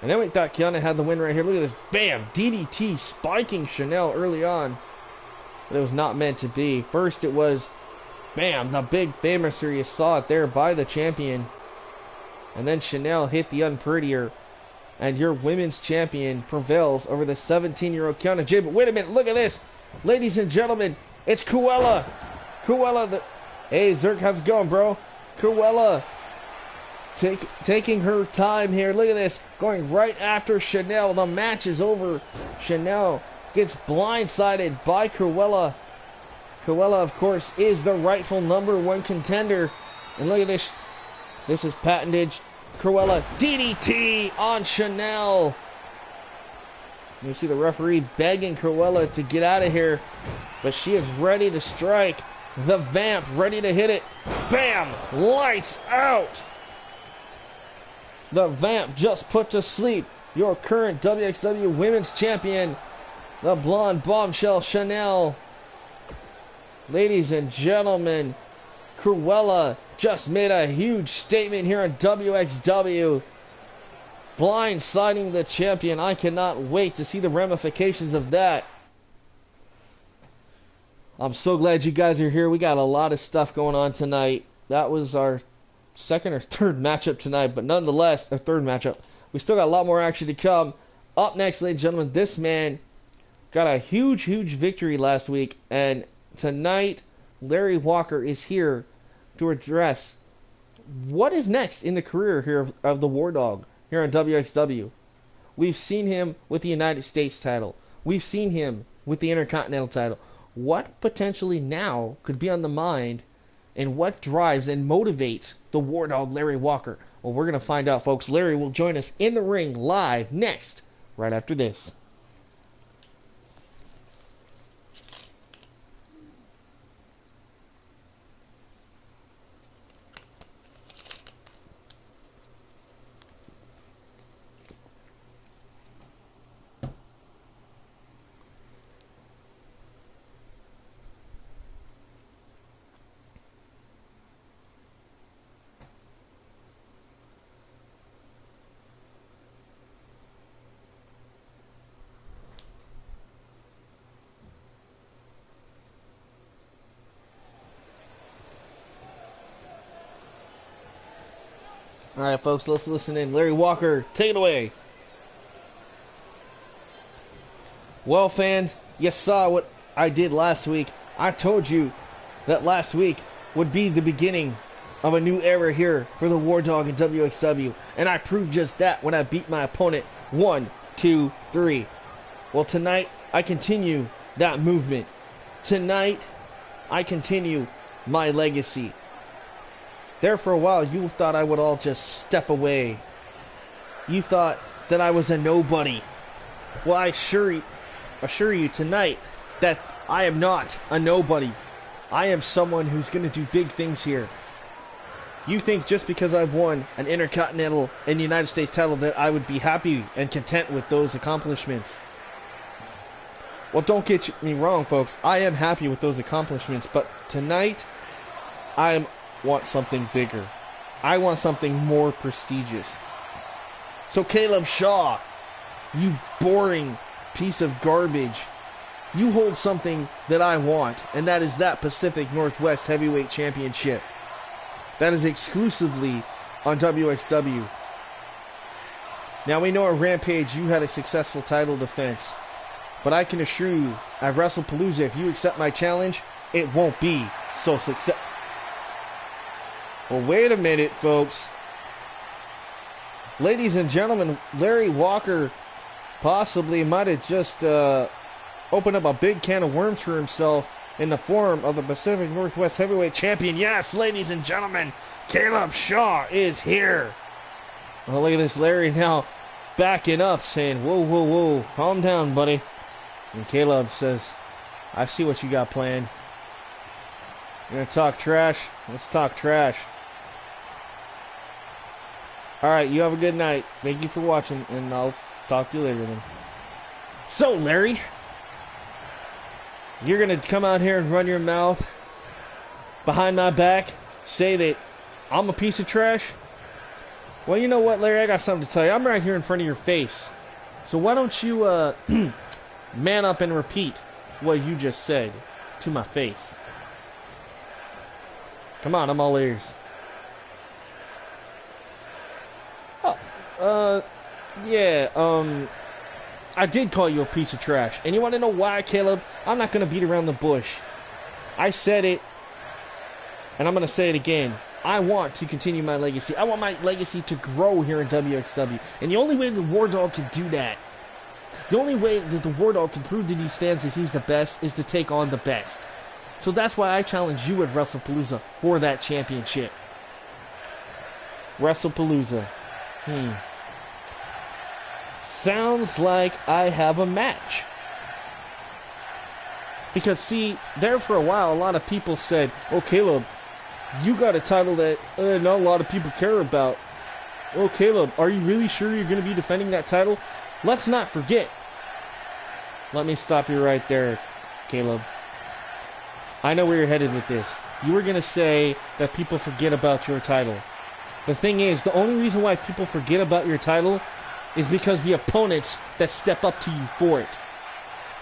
And then we thought Kiana had the win right here. Look at this. Bam! DDT spiking Chanel early on. But it was not meant to be. First it was, bam, the big famouser. You saw it there by the champion. And then Chanel hit the unprettier. And your women's champion prevails over the 17-year-old Kiana Jade. But wait a minute, look at this. Ladies and gentlemen, it's Cruella. Hey, Zerk, how's it going, bro? Cruella taking her time here. Look at this. Going right after Chanel. The match is over. Chanel gets blindsided by Cruella. Cruella, of course, is the rightful #1 contender. And look at this. This is patented Cruella DDT on Chanel. You see the referee begging Cruella to get out of here, but she is ready to strike. The Vamp ready to hit it. Bam! Lights out! The Vamp just put to sleep your current WXW Women's Champion, the blonde bombshell Chanel. Ladies and gentlemen, Cruella just made a huge statement here on WXW. Blindsiding the champion. I cannot wait to see the ramifications of that. I'm so glad you guys are here. We got a lot of stuff going on tonight. That was our second or third matchup tonight, but nonetheless, our third matchup. We still got a lot more action to come. Up next, ladies and gentlemen, this man got a huge victory last week, and tonight, Larry Walker is here to address what is next in the career here of the War Dog here on WXW. We've seen him with the United States title. We've seen him with the Intercontinental title. What potentially now could be on the mind, and what drives and motivates the War Dog Larry Walker? Well, we're going to find out, folks. Larry will join us in the ring live next, right after this. All right, folks, let's listen in. Larry Walker, take it away. Well, fans, you saw what I did last week. I told you that last week would be the beginning of a new era here for the War Dog in WXW, and I proved just that when I beat my opponent 1, 2, 3. Well, tonight, I continue that movement. Tonight, I continue my legacy. There for a while, you thought I would all just step away. You thought that I was a nobody. Well, I assure you tonight that I am not a nobody. I am someone who's going to do big things here. You think just because I've won an Intercontinental and United States title that I would be happy and content with those accomplishments. Well, don't get me wrong, folks. I am happy with those accomplishments, but tonight, I want something bigger. I want something more prestigious. So Caleb Shaw, you boring piece of garbage, you hold something that I want, and that is that Pacific Northwest Heavyweight Championship. That is exclusively on WXW. Now we know at Rampage you had a successful title defense, but I can assure you at WrestlePalooza, if you accept my challenge, it won't be so successful. Well, wait a minute, folks. Ladies and gentlemen, Larry Walker possibly might have just opened up a big can of worms for himself in the form of the Pacific Northwest Heavyweight Champion. Yes, ladies and gentlemen, Caleb Shaw is here. Oh, look at this, Larry now backing up, saying, whoa, calm down, buddy. And Caleb says, I see what you got planned. You're going to talk trash? Let's talk trash. Alright, you have a good night. Thank you for watching, and I'll talk to you later then. So, Larry, you're going to come out here and run your mouth behind my back, say that I'm a piece of trash? Well, you know what, Larry? I got something to tell you. I'm right here in front of your face. So why don't you man up and repeat what you just said to my face? Come on, I'm all ears. I did call you a piece of trash. And you want to know why, Caleb? I'm not going to beat around the bush. I said it, and I'm going to say it again. I want to continue my legacy. I want my legacy to grow here in WXW. And the only way the War Dog can do that, the only way that the War Dog can prove to these fans that he's the best, is to take on the best. So that's why I challenge you at WrestlePalooza for that championship. WrestlePalooza. sounds like I have a match. Because, see, there for a while, a lot of people said, oh, Caleb, you got a title that not a lot of people care about. Oh, Caleb, are you really sure you're going to be defending that title? Let's not forget. Let me stop you right there, Caleb. I know where you're headed with this. You were going to say that people forget about your title. The thing is, the only reason why people forget about your title is because the opponents that step up to you for it.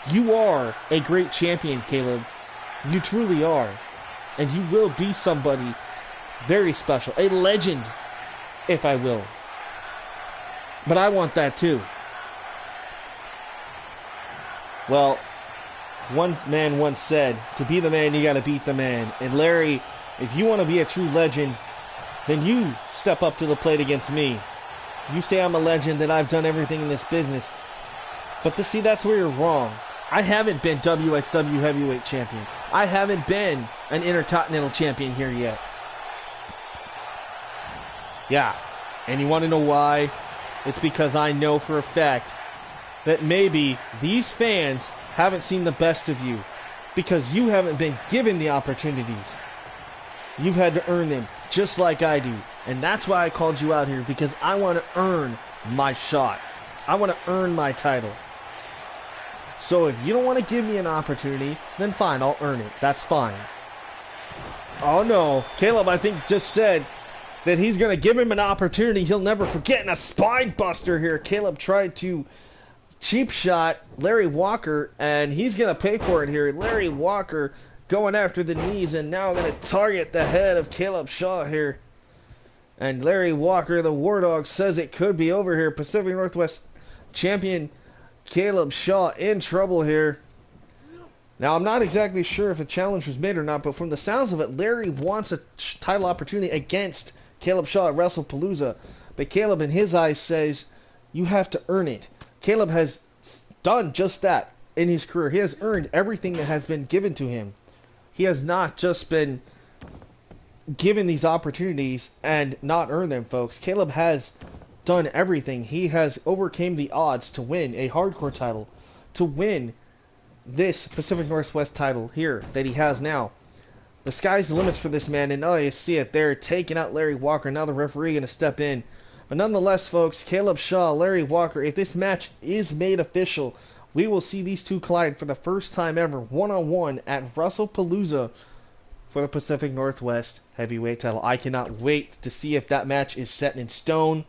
You are a great champion, Caleb. You truly are. And you will be somebody very special. A legend, if I will. But I want that too. Well, one man once said, to be the man, you gotta beat the man. And Larry, if you want to be a true legend, then you step up to the plate against me. You say I'm a legend, that I've done everything in this business. But see, that's where you're wrong. I haven't been WXW Heavyweight Champion. I haven't been an Intercontinental Champion here yet. Yeah, and you want to know why? It's because I know for a fact that maybe these fans haven't seen the best of you because you haven't been given the opportunities. You've had to earn them, just like I do. And that's why I called you out here, because I want to earn my shot. I want to earn my title. So if you don't want to give me an opportunity, then fine, I'll earn it. That's fine. Oh no, Caleb, I think, just said that he's going to give him an opportunity he'll never forget, and a spine buster here. Caleb tried to cheap shot Larry Walker, and he's going to pay for it here. Larry Walker going after the knees, and now going to target the head of Caleb Shaw here. And Larry Walker, the War Dog, says it could be over here. Pacific Northwest champion Caleb Shaw in trouble here. Now, I'm not exactly sure if a challenge was made or not, but from the sounds of it, Larry wants a title opportunity against Caleb Shaw at WrestlePalooza. But Caleb, in his eyes, says, you have to earn it. Caleb has done just that in his career. He has earned everything that has been given to him. He has not just been given these opportunities and not earned them, folks. Caleb has done everything. He has overcame the odds to win a hardcore title, to win this Pacific Northwest title here that he has now. The sky's the limits for this man, and you see it there, taking out Larry Walker. Now the referee going to step in. But nonetheless, folks, Caleb Shaw, Larry Walker, if this match is made official, we will see these two collide for the first time ever, one-on-one at WrestlePalooza for the Pacific Northwest Heavyweight title. I cannot wait to see if that match is set in stone.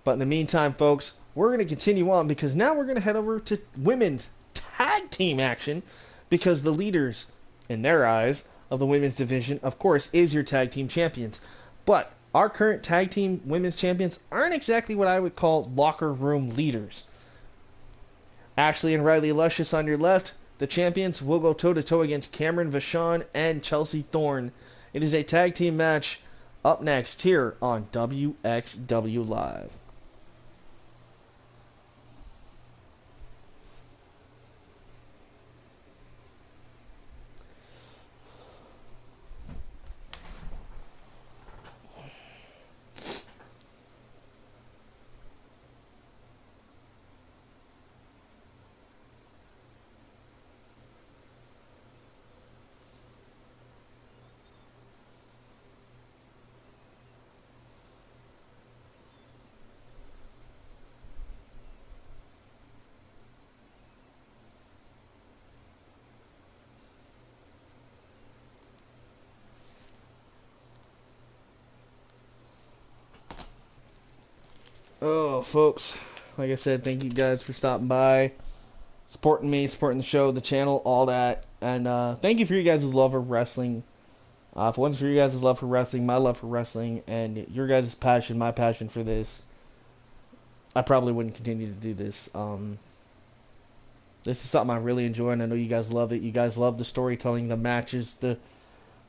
But in the meantime, folks, we're going to continue on, because now we're going to head over to women's tag team action, because the leaders, in their eyes, of the women's division, of course, is your tag team champions. But our current tag team women's champions aren't exactly what I would call locker room leaders. Ashley and Riley Luscious on your left, the champions, will go toe-to-toe against Cameron Vachon and Chelsea Thorne. It is a tag team match up next here on WXW Live. Oh, folks, like I said, thank you guys for stopping by, supporting me, supporting the show, the channel, all that. And thank you for you guys' love of wrestling. For one, for you guys' love for wrestling, my love for wrestling, and your guys' passion, my passion for this. I probably wouldn't continue to do this. This is something I really enjoy, and I know you guys love it. You guys love the storytelling, the matches, the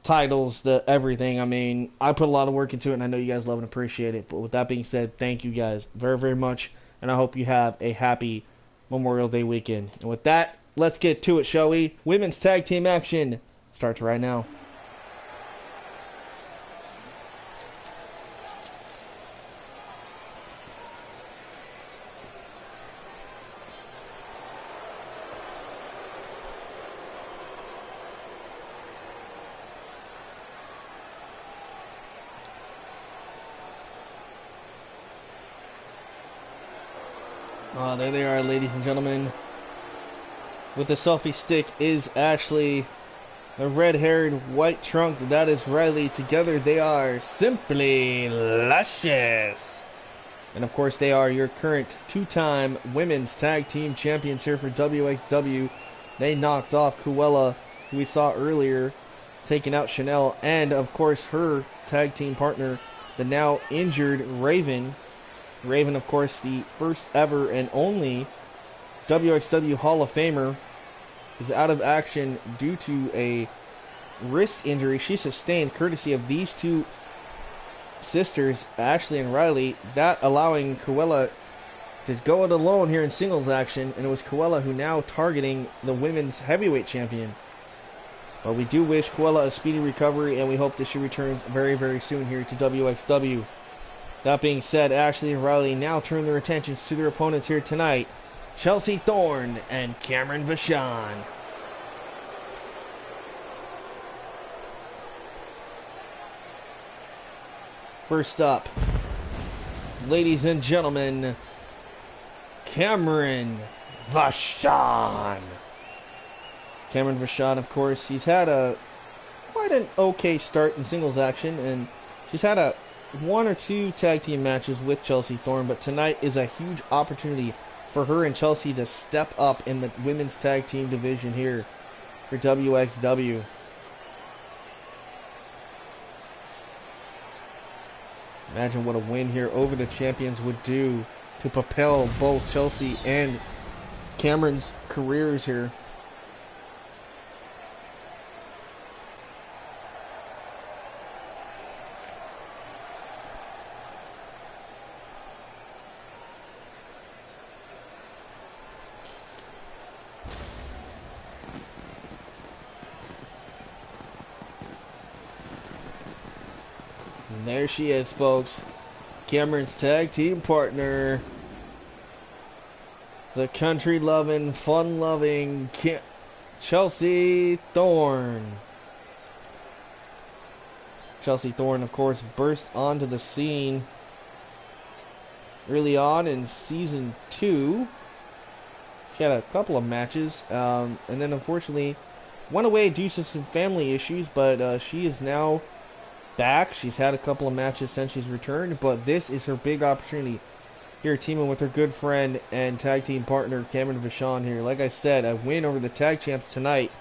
titles, the everything. I mean, I put a lot of work into it, and I know you guys love and appreciate it. But with that being said, thank you guys very, very much, and I hope you have a happy Memorial Day weekend. And with that, let's get to it, shall we? Women's tag team action starts right now. There they are, ladies and gentlemen. With the selfie stick is Ashley. The red-haired, white trunk, that is Riley. Together they are simply luscious. And of course they are your current two-time women's tag team champions here for WXW. They knocked off Cruella, who we saw earlier, taking out Chanel, and of course her tag team partner, the now injured Raven. Raven, of course, the first ever and only WXW Hall of Famer, is out of action due to a wrist injury she sustained courtesy of these two sisters, Ashley and Riley, that allowing Cruella to go it alone here in singles action, and it was Cruella who now targeting the women's heavyweight champion. But we do wish Cruella a speedy recovery, and we hope that she returns very, very soon here to WXW. That being said, Ashley and Riley now turn their attentions to their opponents here tonight, Chelsea Thorne and Cameron Vachon. First up, ladies and gentlemen, Cameron Vachon. Cameron Vachon, of course, he's had quite an okay start in singles action, and she's had one or two tag team matches with Chelsea Thorne, but tonight is a huge opportunity for her and Chelsea to step up in the women's tag team division here for WXW. Imagine what a win here over the champions would do to propel both Chelsea and Cameron's careers here. And there she is, folks. Cameron's tag team partner. The country-loving, fun-loving Chelsea Thorne. Chelsea Thorne, of course, burst onto the scene early on in Season 2. She had a couple of matches, and then unfortunately went away due to some family issues, but she is now back. She's had a couple of matches since she's returned, but this is her big opportunity here, teaming with her good friend and tag team partner Cameron Vachon here. Like I said, a win over the tag champs tonight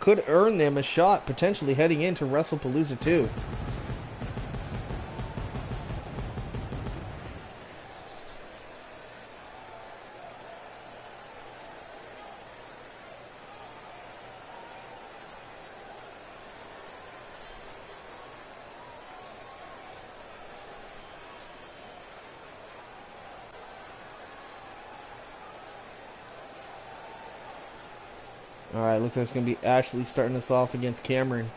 could earn them a shot potentially heading into WrestlePalooza 2. Alright, looks like it's going to be Ashley starting us off against Cameron.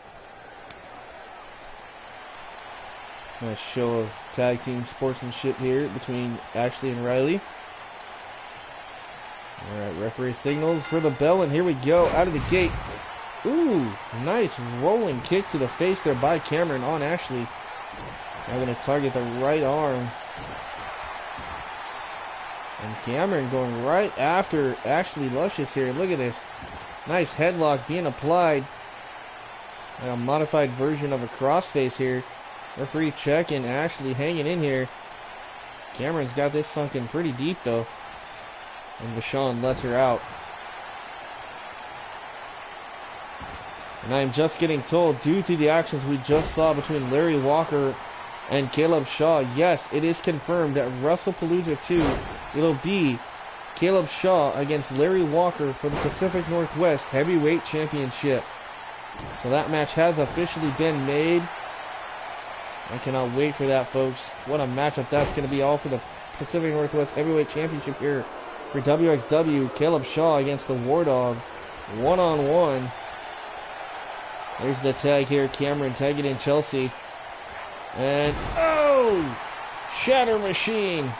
Nice show of tag team sportsmanship here between Ashley and Riley. Alright, referee signals for the bell, and here we go, out of the gate. Ooh, nice rolling kick to the face there by Cameron on Ashley. Now going to target the right arm. And Cameron going right after Ashley Luscious here. Look at this. Nice headlock being applied. And a modified version of a crossface here. Referee checking, Ashley hanging in here. Cameron's got this sunken pretty deep though. And Vachon lets her out. And I'm just getting told, due to the actions we just saw between Larry Walker and Caleb Shaw, yes, it is confirmed that WrestlePalooza 2, it'll be Caleb Shaw against Larry Walker for the Pacific Northwest Heavyweight Championship. So that match has officially been made. I cannot wait for that, folks. What a matchup that's going to be, all for the Pacific Northwest Heavyweight Championship here for WXW. Caleb Shaw against the War Dog, one-on-one. There's the tag here. Cameron tagging in Chelsea. And, oh! Shatter Machine.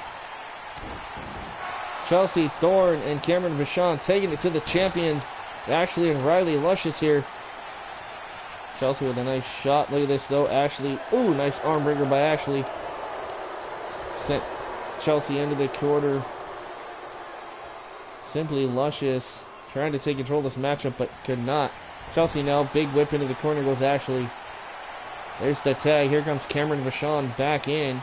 Chelsea Thorne and Cameron Vachon taking it to the champions, Ashley and Riley Luscious here. Chelsea with a nice shot. Look at this though. Ashley. Ooh, nice arm breaker by Ashley. Sent Chelsea into the quarter. Simply Luscious trying to take control of this matchup, but could not. Chelsea now, big whip into the corner goes Ashley. There's the tag. Here comes Cameron Vachon back in.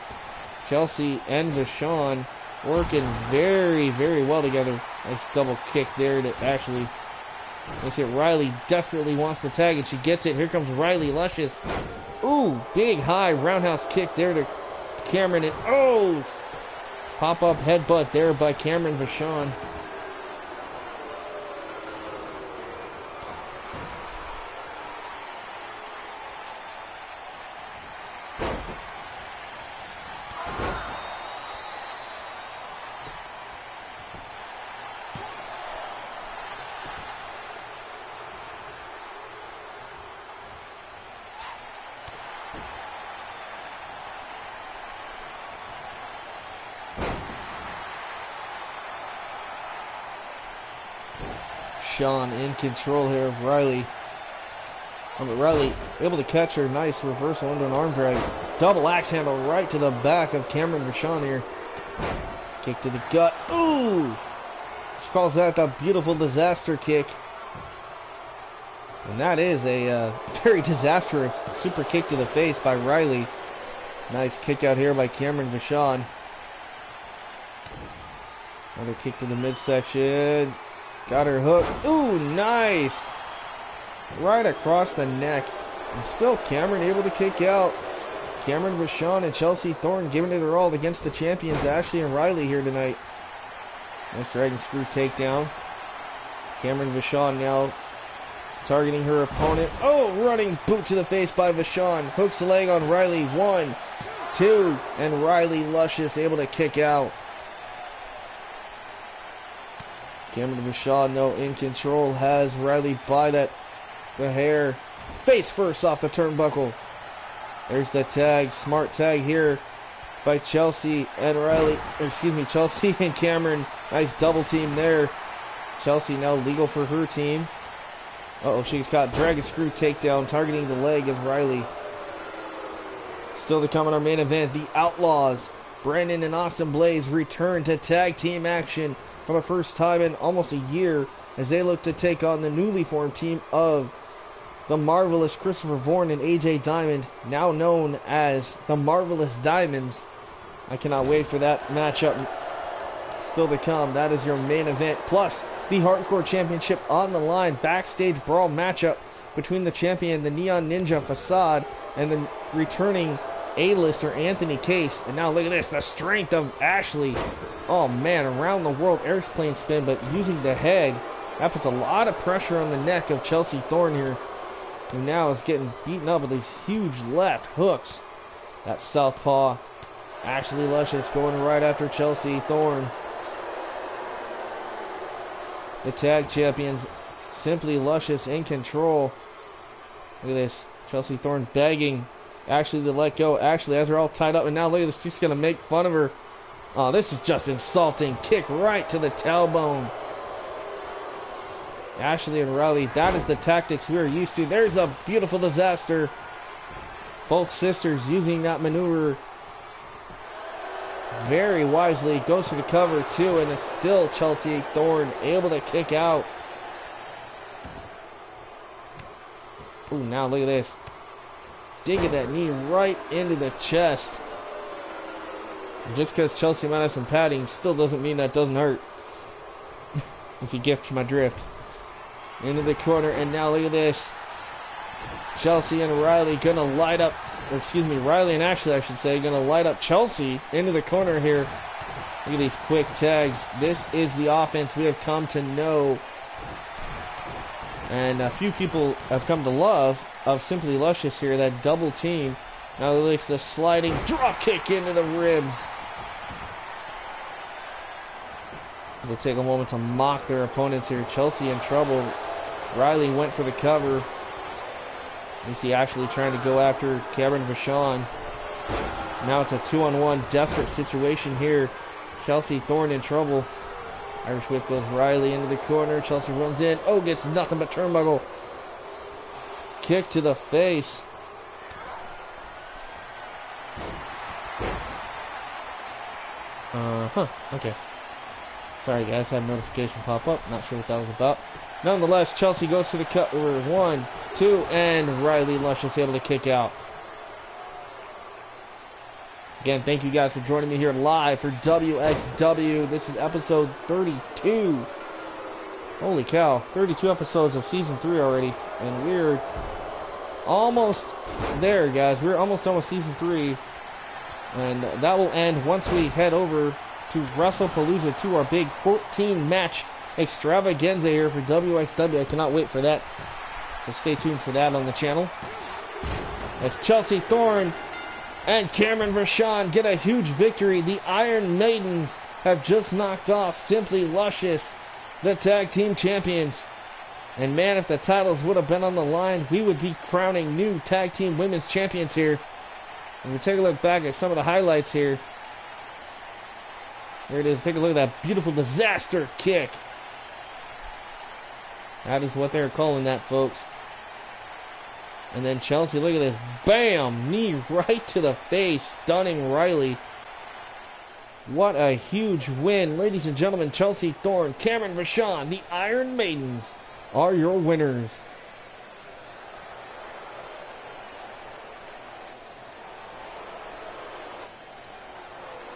Chelsea and Vachon working very, very well together. Nice double kick there to Ashley. Let's see, Riley desperately wants the tag, and she gets it. Here comes Riley Luscious. Ooh, big high roundhouse kick there to Cameron, and oh! Pop-up headbutt there by Cameron Vachon. Sean in control here of Riley. But Riley able to catch her. Nice reversal into an arm drag. Double axe handle right to the back of Cameron Vachon here. Kick to the gut. Ooh! She calls that the beautiful disaster kick. And that is a very disastrous super kick to the face by Riley. Nice kick out here by Cameron Vachon. Another kick to the midsection. Got her hook. Ooh, nice. Right across the neck. And still Cameron able to kick out. Cameron Vachon and Chelsea Thorne giving it her all against the champions Ashley and Riley here tonight. Nice dragon screw takedown. Cameron Vachon now targeting her opponent. Oh, running boot to the face by Vachon. Hooks the leg on Riley. 1, 2, and Riley Luscious able to kick out. Cameron Vachon, though, in control, has Riley by the hair. Face first off the turnbuckle. There's the tag. Smart tag here by Chelsea and Riley. Chelsea and Cameron. Nice double team there. Chelsea now legal for her team. Uh-oh, she's got dragon screw takedown, targeting the leg of Riley. Still to come in our main event, the Outlaws. Brandon and Austin Blaze return to tag team action for the first time in almost a year as they look to take on the newly formed team of the Marvelous Christopher Vaughan and AJ Diamond, now known as the Marvelous Diamonds. I cannot wait for that matchup. Still to come, that is your main event. Plus, the Hardcore Championship on the line. Backstage brawl matchup between the champion, the Neon Ninja Facade, and the returning A-lister Anthony Case. And now look at this, the strength of Ashley. Oh man, around the world airplane spin, but using the head. That puts a lot of pressure on the neck of Chelsea Thorne here. Who now is getting beaten up with these huge left hooks. That southpaw. Ashley Luscious going right after Chelsea Thorne. The tag champions, Simply Luscious in control. Look at this. Chelsea Thorne begging Ashley to let go. Ashley has her all tied up, and now look at this. She's going to make fun of her. Oh, this is just insulting. Kick right to the tailbone. Ashley and Riley, that is the tactics we are used to. There's a beautiful disaster. Both sisters using that maneuver very wisely. Goes for the cover too, and it's still Chelsea Thorne able to kick out. Ooh, now look at this. Digging that knee right into the chest. And just because Chelsea might have some padding still doesn't mean that doesn't hurt. If you gift my drift. Into the corner, and now look at this. Chelsea and Riley gonna light up, or excuse me, Riley and Ashley I should say, gonna light up Chelsea into the corner here. Look at these quick tags. This is the offense we have come to know. And a few people have come to love of Simply Luscious here, that double team. Now look at the sliding drop kick into the ribs. They'll take a moment to mock their opponents here. Chelsea in trouble. Riley went for the cover. You see Ashley trying to go after Cameron Vachon. Now it's a 2-on-1 desperate situation here. Chelsea Thorne in trouble. Irish whip goes Riley into the corner. Chelsea runs in. Oh, gets nothing but turnbuckle. Kick to the face. Okay. Sorry guys, had a notification pop up. Not sure what that was about. Nonetheless, Chelsea goes to the cut. We're 1, 2, and Riley Luscious able to kick out. Again, thank you guys for joining me here live for WXW. This is episode 32. Holy cow, 32 episodes of season 3 already. And we're almost there, guys. We're almost done with season 3. And that will end once we head over to WrestlePalooza 2, our big 14-match extravaganza here for WXW. I cannot wait for that. So stay tuned for that on the channel. As Chelsea Thorne and Cameron Vachon get a huge victory. The Iron Maidens have just knocked off Simply Luscious, the tag team champions. And man, if the titles would have been on the line, we would be crowning new tag team women's champions here. And we take a look back at some of the highlights here. There it is. Take a look at that beautiful disaster kick. That is what they're calling that, folks. And then Chelsea, look at this. Bam! Knee right to the face. Stunning Riley. What a huge win. Ladies and gentlemen, Chelsea Thorne, Cameron Vachon, the Iron Maidens are your winners.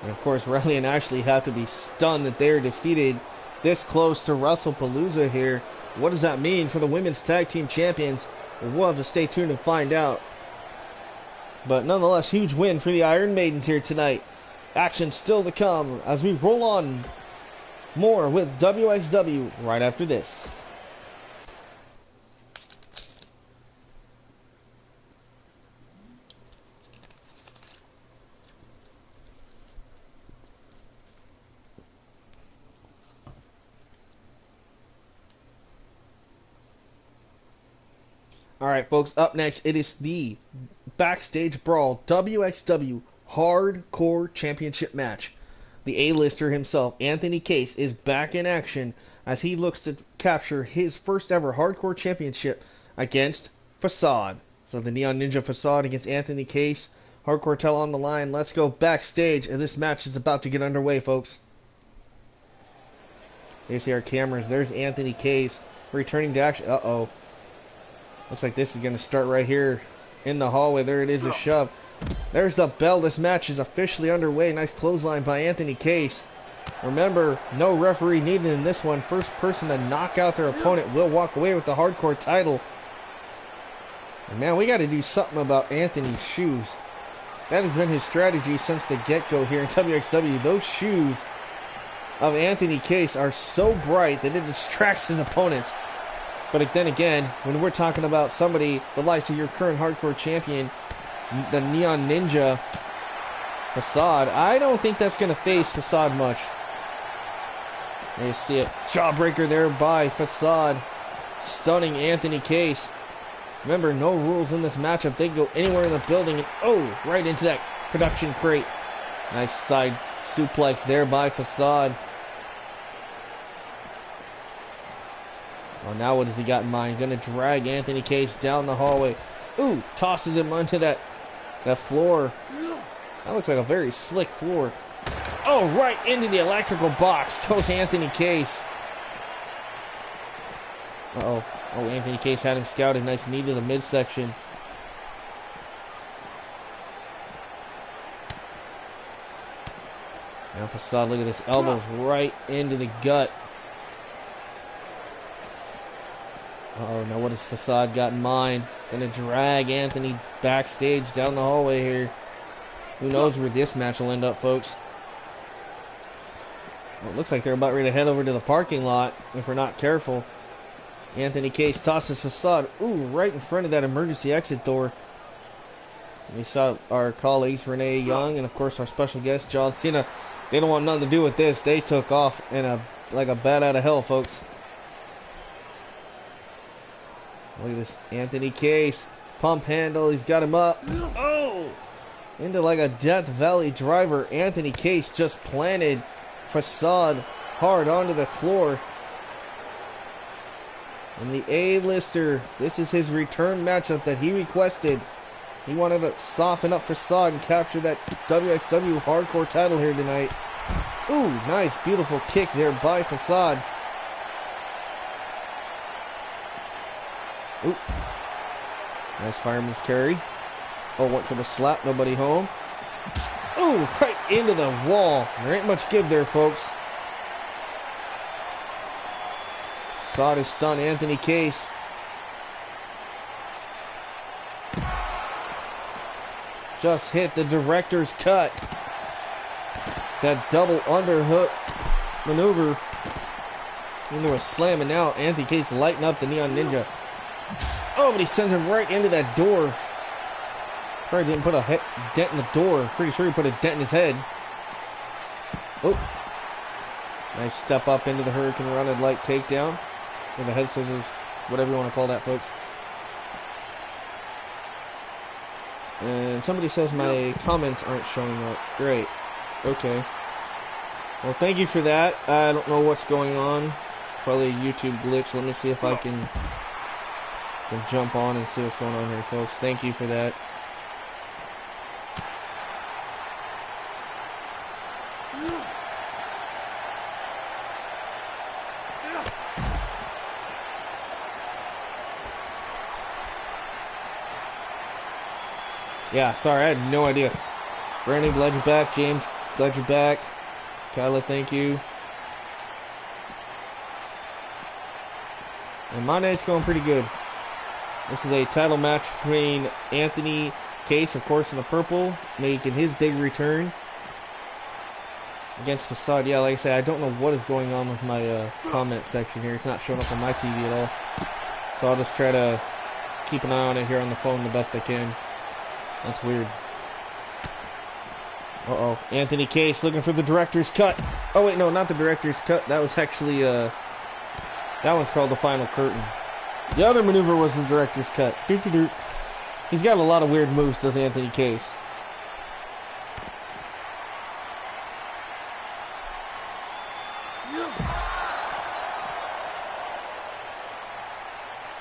And of course, Riley and Ashley have to be stunned that they're defeated this close to WrestlePalooza here. What does that mean for the women's tag team champions? We'll have to stay tuned and find out. But nonetheless, huge win for the Iron Maidens here tonight. Action still to come as we roll on more with WXW right after this. Alright folks, up next it is the Backstage Brawl WXW Hardcore Championship match. The A-lister himself, Anthony Case, is back in action as he looks to capture his first ever Hardcore Championship against Facade. So the Neon Ninja Facade against Anthony Case. Hardcore title on the line. Let's go backstage as this match is about to get underway, folks. You see our cameras. There's Anthony Case returning to action. Uh-oh. Looks like this is going to start right here in the hallway. There it is, the shove. There's the bell. This match is officially underway. Nice clothesline by Anthony Case. Remember, no referee needed in this one. First person to knock out their opponent will walk away with the Hardcore title. And man, we got to do something about Anthony's shoes. That has been his strategy since the get-go here in WXW. Those shoes of Anthony Case are so bright that it distracts his opponents. But then again, when we're talking about somebody the likes of your current Hardcore champion, the Neon Ninja Facade, I don't think that's going to phase Facade much. There you see it. Jawbreaker there by Facade. Stunning Anthony Case. Remember, no rules in this matchup. They can go anywhere in the building. And, oh, right into that production crate. Nice side suplex there by Facade. Oh, now what has he got in mind? Gonna drag Anthony Case down the hallway. Ooh, tosses him onto that floor. That looks like a very slick floor. Oh, right into the electrical box goes Anthony Case. Uh-oh. Oh, Anthony Case had him scouted. Nice knee to the midsection. Now Facade, look at this. Elbows right into the gut. Uh-oh, now what has Facade got in mind? Gonna drag Anthony backstage down the hallway here. Who knows where this match will end up, folks. Well, it looks like they're about ready to head over to the parking lot if we're not careful. Anthony Case tosses Facade. Ooh, right in front of that emergency exit door. We saw our colleagues, Renee Young, and of course our special guest, John Cena. They don't want nothing to do with this. They took off in like a bat out of hell, folks. Look at this, Anthony Case, pump handle, he's got him up. Oh! Into like a Death Valley driver. Anthony Case just planted Facade hard onto the floor. And the A-lister, this is his return matchup that he requested. He wanted to soften up Facade and capture that WXW Hardcore title here tonight. Ooh, nice, beautiful kick there by Facade. Ooh. Nice fireman's carry. Oh, went for the slap, nobody home. Ooh, right into the wall. There ain't much give there, folks. Facade is stunned. Anthony Case. Just hit the director's cut. That double underhook maneuver into a slam, and now Anthony Case lighting up the Neon Ninja. Oh, but he sends him right into that door. Probably didn't put a dent in the door. Pretty sure he put a dent in his head. Oh. Nice step up into the Hurricane Run and light takedown. Or the head scissors. Whatever you want to call that, folks. And somebody says my comments aren't showing up. Great. Okay. Well, thank you for that. I don't know what's going on. It's probably a YouTube glitch. Let me see if I can jump on and see what's going on here, folks. Thank you for that. Yeah, sorry, I had no idea. Brandon, glad you're back. James, glad you're back. Kyla, thank you. And my night's going pretty good. This is a title match between Anthony Case, of course, in the purple, making his big return against Facade. Yeah, like I said, I don't know what is going on with my comment section here. It's not showing up on my TV at all. So I'll just try to keep an eye on it here on the phone the best I can. That's weird. Uh-oh. Anthony Case looking for the director's cut. Oh, wait, no, not the director's cut. That was actually, that one's called the final curtain. The other maneuver was the director's cut. Doo-doo-doo. He's got a lot of weird moves, does Anthony Case.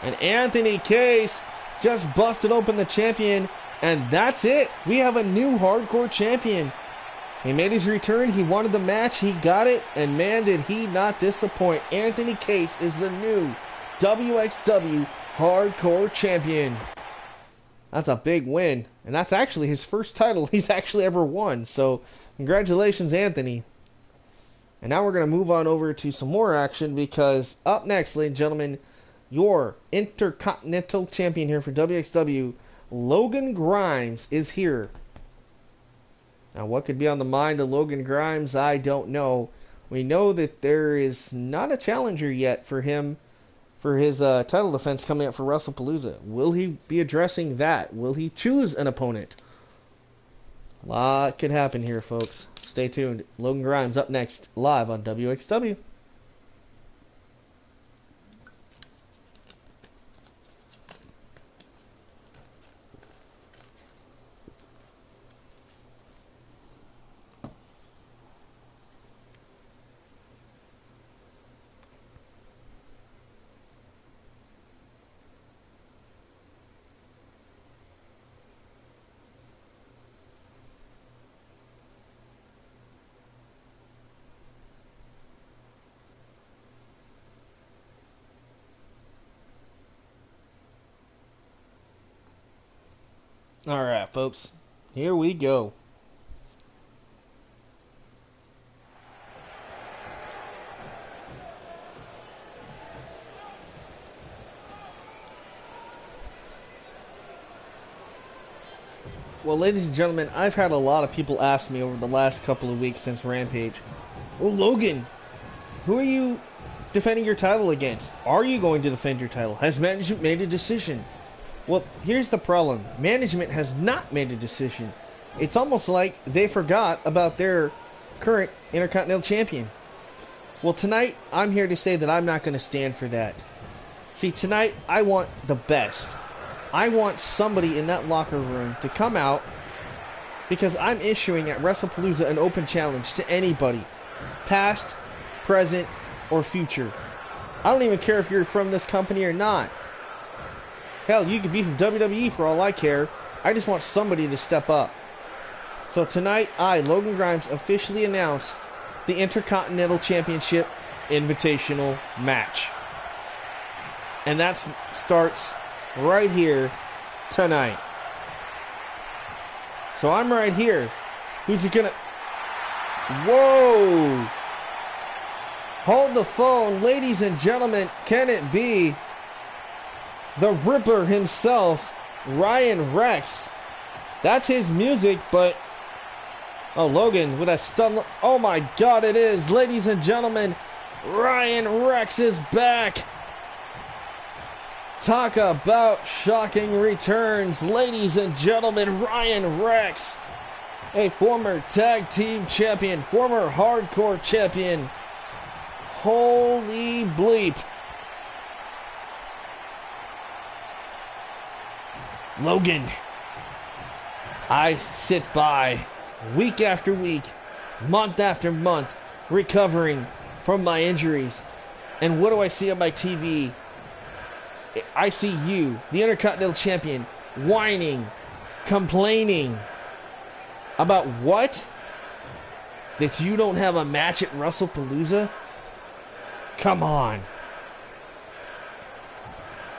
And Anthony Case just busted open the champion. And that's it. We have a new hardcore champion. He made his return. He wanted the match. He got it. And man, did he not disappoint. Anthony Case is the new WXW hardcore champion. That's a big win. And that's actually his first title he's actually ever won. So congratulations, Anthony. And now we're going to move on over to some more action, because up next, ladies and gentlemen, your Intercontinental Champion here for WXW, Logan Grimes, is here. Now, what could be on the mind of Logan Grimes, I don't know. We know that there is not a challenger yet for him for his title defense coming up for WrestlePalooza. Will he be addressing that? Will he choose an opponent? A lot could happen here, folks. Stay tuned. Logan Grimes up next, live on WXW. Alright, folks. Here we go. Well, ladies and gentlemen, I've had a lot of people ask me over the last couple of weeks since Rampage, well, Logan, who are you defending your title against? Are you going to defend your title? Has management made a decision? Well, here's the problem. Management has not made a decision. It's almost like they forgot about their current Intercontinental Champion. Well, tonight, I'm here to say that I'm not going to stand for that. See, tonight, I want the best. I want somebody in that locker room to come out, because I'm issuing at WrestlePalooza an open challenge to anybody, past, present, or future. I don't even care if you're from this company or not. Hell, you could be from WWE for all I care. I just want somebody to step up. So tonight, I, Logan Grimes, officially announce the Intercontinental Championship Invitational match. And that starts right here tonight. So I'm right here. Who's he gonna... Whoa! Hold the phone, ladies and gentlemen. Can it be the Ripper himself, Ryan Rex? That's his music, but... Oh, Logan with a stun... Oh my God, it is. Ladies and gentlemen, Ryan Rex is back. Talk about shocking returns. Ladies and gentlemen, Ryan Rex, a former tag team champion, former hardcore champion. Holy bleep. Logan, I sit by week after week, month after month, recovering from my injuries. And what do I see on my TV? I see you, the Intercontinental Champion, whining, complaining about what? That you don't have a match at WrestlePalooza? Come on.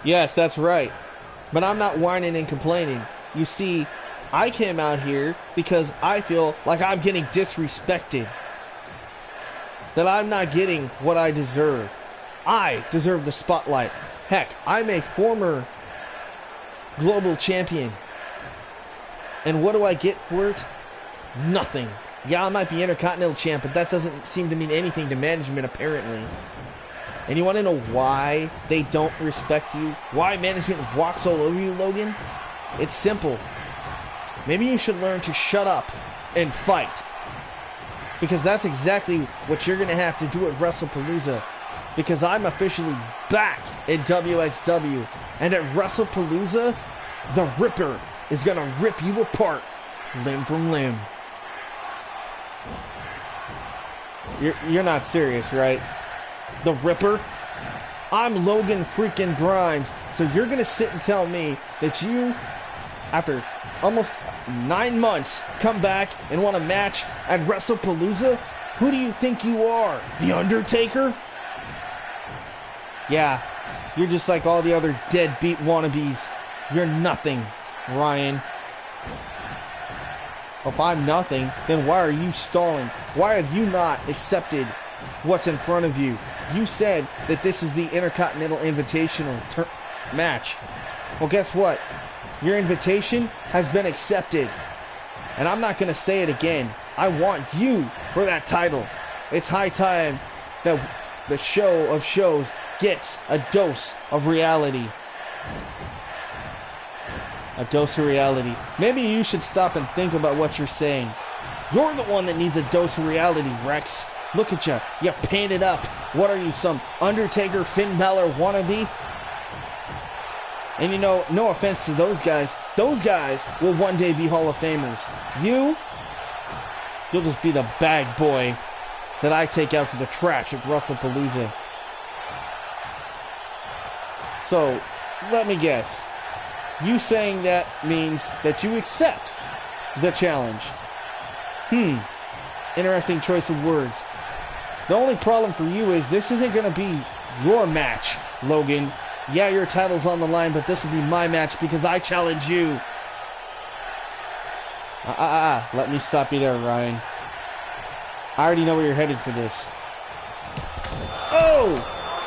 Yes, that's right. But I'm not whining and complaining. You see, I came out here because I feel like I'm getting disrespected. That I'm not getting what I deserve. I deserve the spotlight. Heck, I'm a former global champion. And what do I get for it? Nothing. Yeah, I might be Intercontinental champ, but that doesn't seem to mean anything to management, apparently. And you want to know why they don't respect you? Why management walks all over you, Logan? It's simple. Maybe you should learn to shut up and fight. Because that's exactly what you're going to have to do at WrestlePalooza. Because I'm officially back in WXW. And at WrestlePalooza, the Ripper is going to rip you apart, limb from limb. You're not serious, right? The Ripper? I'm Logan freaking Grimes. So you're going to sit and tell me that you, after almost 9 months, come back and want a match at WrestlePalooza? Who do you think you are? The Undertaker? Yeah, you're just like all the other deadbeat wannabes. You're nothing, Ryan. If I'm nothing, then why are you stalling? Why have you not accepted what's in front of you? You said that this is the Intercontinental Invitational match. Well, guess what? Your invitation has been accepted. And I'm not going to say it again. I want you for that title. It's high time that the show of shows gets a dose of reality. A dose of reality. Maybe you should stop and think about what you're saying. You're the one that needs a dose of reality, Rex. Look at you. You're painted up. What are you, some Undertaker, Finn Balor wannabe? And you know, no offense to those guys will one day be Hall of Famers. You'll just be the bag boy that I take out to the trash at WrestlePalooza. So, let me guess. You saying that means that you accept the challenge. Interesting choice of words. The only problem for you is this isn't going to be your match, Logan. Yeah, your title's on the line, but this will be my match because I challenge you. Let me stop you there, Ryan. I already know where you're headed for this. Oh!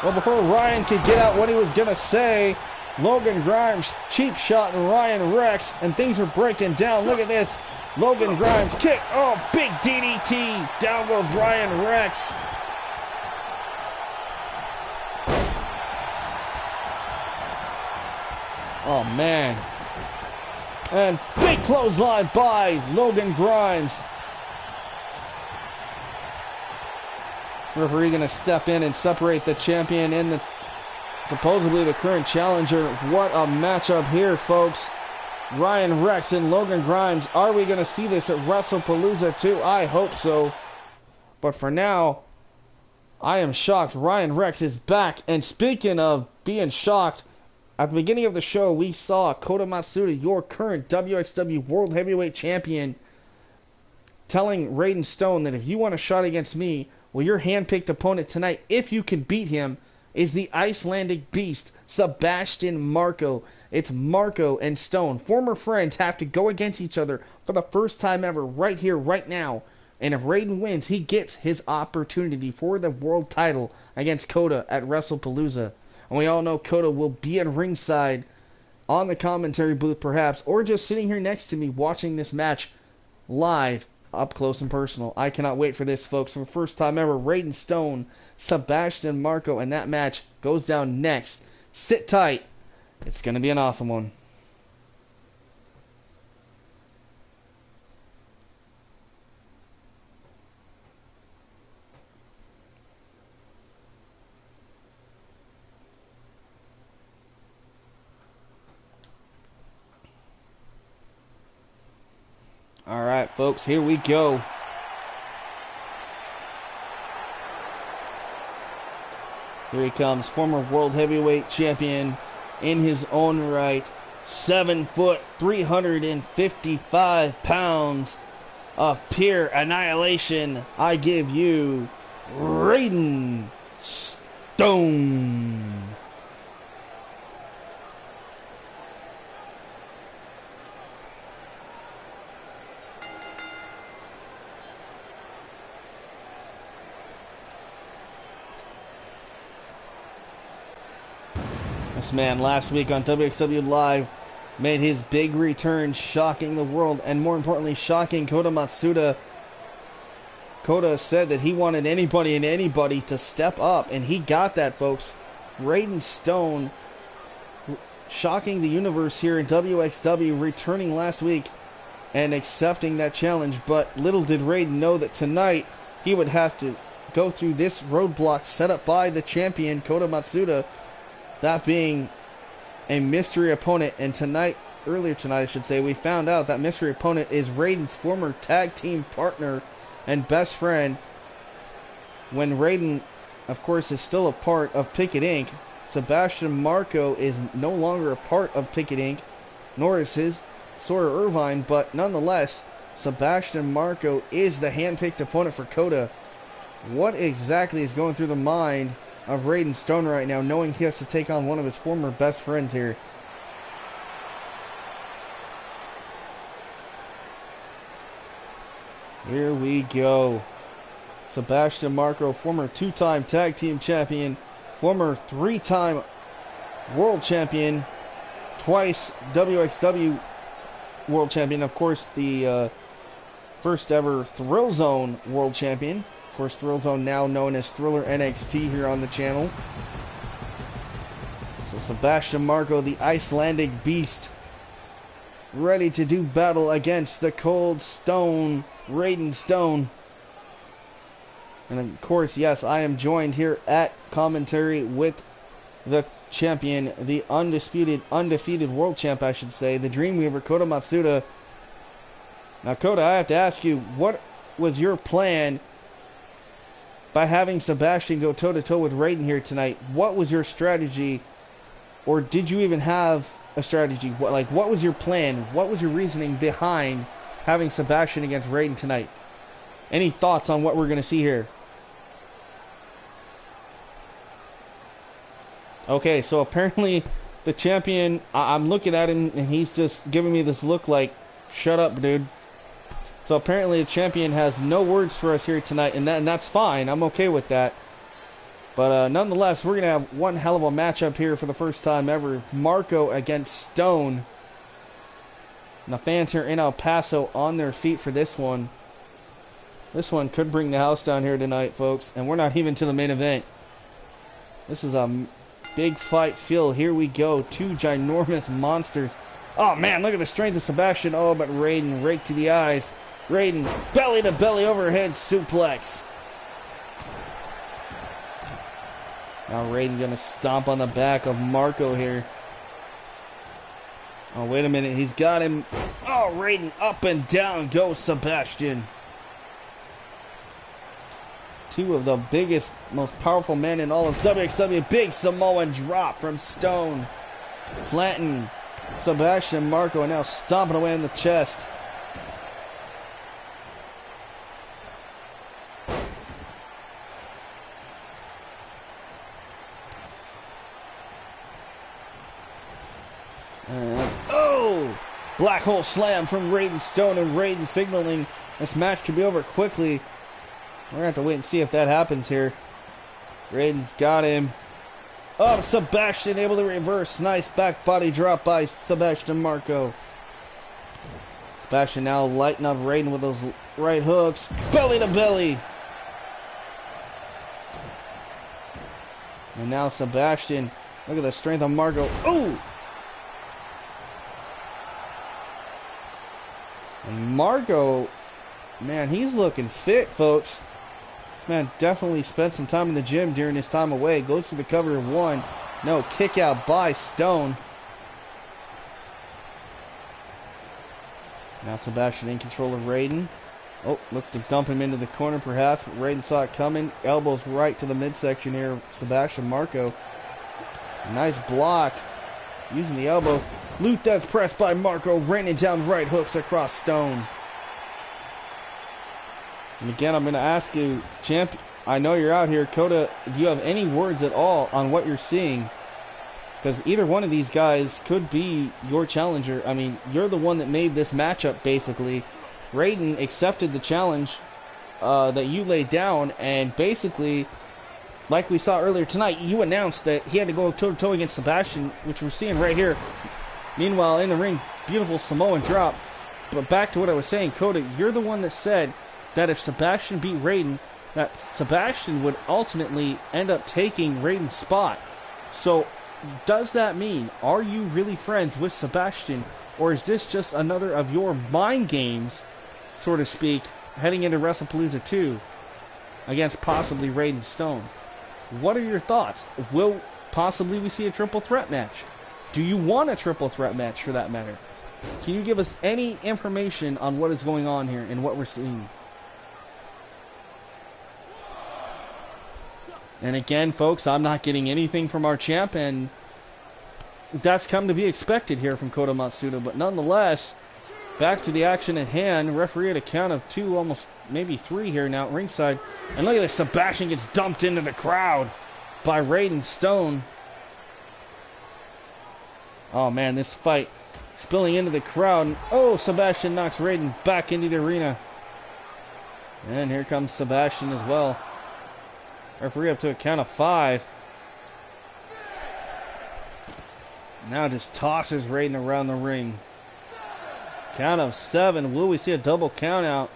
Well, before Ryan could get out what he was going to say, Logan Grimes cheap shot and Ryan Rex, and things are breaking down. Look at this. Logan Grimes kick. Oh, big DDT. Down goes Ryan Rex. Oh, man. And big clothesline by Logan Grimes. Referee going to step in and separate the champion and the supposedly the current challenger. What a matchup here, folks. Ryan Rex and Logan Grimes. Are we going to see this at WrestlePalooza 2? I hope so. But for now, I am shocked. Ryan Rex is back. And speaking of being shocked, at the beginning of the show, we saw Kota Matsuda, your current WXW World Heavyweight Champion, telling Raiden Stone that if you want a shot against me, well, your hand-picked opponent tonight, if you can beat him, is the Icelandic beast, Sebastian Marco. It's Marco and Stone. Former friends have to go against each other for the first time ever right here, right now. And if Raiden wins, he gets his opportunity for the world title against Kota at WrestlePalooza. And we all know Kota will be at ringside on the commentary booth perhaps, or just sitting here next to me watching this match live, up close and personal. I cannot wait for this, folks. For the first time ever, Raiden Stone, Sebastian Marco, and that match goes down next. Sit tight. It's going to be an awesome one. All right, folks, here we go. Here he comes, former world heavyweight champion in his own right. 7 foot, 355 pounds of pure annihilation. I give you Raiden Stone. This man last week on WXW Live made his big return, shocking the world, and more importantly, shocking Kota Matsuda. Kota said that he wanted anybody and anybody to step up, and he got that, folks. Raiden Stone shocking the universe here in WXW, returning last week and accepting that challenge, but little did Raiden know that tonight he would have to go through this roadblock set up by the champion, Kota Matsuda, that being a mystery opponent. And earlier tonight I should say, we found out that mystery opponent is Raiden's former tag team partner and best friend, when Raiden, of course, is still a part of Pickett Inc. Sebastian Marco is no longer a part of Pickett Inc., nor is his Sawyer Irvine, but nonetheless, Sebastian Marco is the hand-picked opponent for Kota. What exactly is going through the mind of Raiden Stone right now, knowing he has to take on one of his former best friends here? Here we go. Sebastian Marco, former 2-time tag team champion, former 3-time world champion, twice WXW world champion, of course the first ever Thrillzone world champion. Of course, Thrillzone now known as Thriller NXT here on the channel. So Sebastian Marco, the Icelandic beast, ready to do battle against the cold stone, Raiden Stone. And of course, yes, I am joined here at commentary with the champion, the undefeated world champ, I should say, the Dreamweaver, Kota Matsuda. Now, Kota, I have to ask you, what was your plan by having Sebastian go toe-to-toe with Raiden here tonight? What was your strategy, or did you even have a strategy? What was your plan? What was your reasoning behind having Sebastian against Raiden tonight? Any thoughts on what we're going to see here? Okay, so apparently the champion, I'm looking at him and he's just giving me this look like, shut up, dude. So apparently the champion has no words for us here tonight, and that's fine. I'm okay with that. But nonetheless, we're going to have one hell of a matchup here for the first time ever. Marco against Stone. And the fans here in El Paso on their feet for this one. This one could bring the house down here tonight, folks. And we're not even to the main event. This is a big fight feel. Here we go. Two ginormous monsters. Oh, man, look at the strength of Sebastian. Oh, but Raiden raked to the eyes. Raiden, belly to belly overhead suplex. Now Raiden going to stomp on the back of Marco here. Oh, wait a minute. He's got him. Oh, Raiden, up and down goes Sebastian. Two of the biggest, most powerful men in all of WXW. Big Samoan drop from Stone. Planting Sebastian Marco, and now stomping away in the chest. Black hole slam from Raiden Stone, and Raiden signaling this match could be over quickly. We're going to have to wait and see if that happens here. Raiden's got him. Oh, Sebastian able to reverse. Nice back body drop by Sebastian Marco. Sebastian now lighting up Raiden with those right hooks. Belly to belly. And now Sebastian. Look at the strength of Marco. Ooh! And Marco, man, he's looking fit, folks. This man definitely spent some time in the gym during his time away. Goes for the cover of one. No, kick out by Stone. Now Sebastian in control of Raiden. Oh, looked to dump him into the corner perhaps, but Raiden saw it coming. Elbows right to the midsection here of Sebastian Marco. Nice block. Using the elbows. Luthez press by Marco, raining down right hooks across Stone. And again, I'm going to ask you, champ, I know you're out here. Kota, do you have any words at all on what you're seeing? Because either one of these guys could be your challenger. I mean, you're the one that made this matchup, basically. Raiden accepted the challenge that you laid down, and basically, like we saw earlier tonight, you announced that he had to go toe-to-toe against Sebastian, which we're seeing right here. Meanwhile, in the ring, beautiful Samoan drop. But back to what I was saying, Kota, you're the one that said that if Sebastian beat Raiden, that Sebastian would ultimately end up taking Raiden's spot. So, does that mean, are you really friends with Sebastian, or is this just another of your mind games, so to speak, heading into WrestlePalooza 2 against possibly Raiden Stone? What are your thoughts? Will possibly we see a triple threat match? Do you want a triple threat match for that matter? Can you give us any information on what is going on here and what we're seeing? And again, folks, I'm not getting anything from our champ, and that's come to be expected here from Kota Matsuda. But nonetheless, back to the action at hand. Referee at a count of 2, almost maybe 3 here now at ringside. And look at this, Sebastian gets dumped into the crowd by Raiden Stone. Oh man, this fight spilling into the crowd. And, oh, Sebastian knocks Raiden back into the arena. And here comes Sebastian as well. Referee up to a count of 5. Now just tosses Raiden around the ring. Count of 7. Will we see a double count out?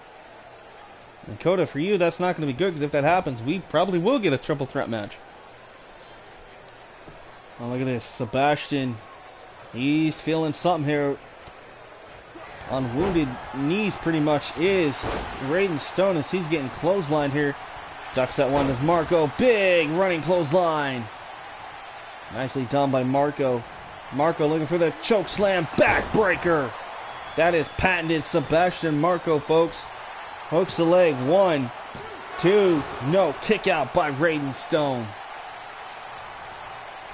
And Kota, for you, that's not going to be good, because if that happens, we probably will get a triple threat match. Oh, look at this. Sebastian, he's feeling something here. On wounded knees, pretty much, is Raiden Stone as he's getting clotheslined here. Ducks that one as Marco. Big running clothesline. Nicely done by Marco. Marco looking for the choke slam backbreaker. That is patented Sebastian Marco, folks. Hooks the leg. 1, 2. No. Kick out by Raiden Stone.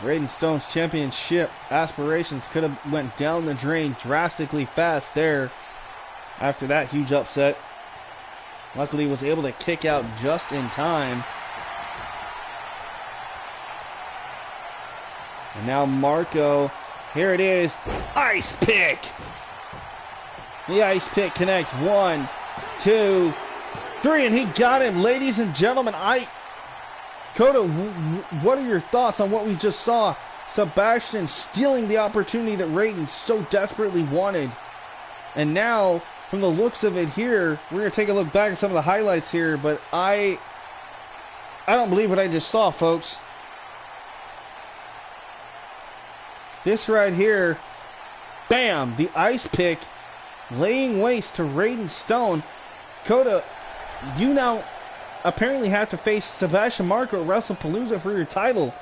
Raiden Stone's championship aspirations could have went down the drain drastically fast there after that huge upset. Luckily, he was able to kick out just in time. And now Marco, here it is, ice pick. The ice pick connects. 1, 2, 3, and he got him. Ladies and gentlemen, Kota, what are your thoughts on what we just saw? Sebastian stealing the opportunity that Raiden so desperately wanted. And now, from the looks of it here, we're going to take a look back at some of the highlights here, but I don't believe what I just saw, folks. This right here, bam, the ice pick, laying waste to Raiden Stone. Kota, you now apparently have to face Sebastian Marco at WrestlePalooza for your title.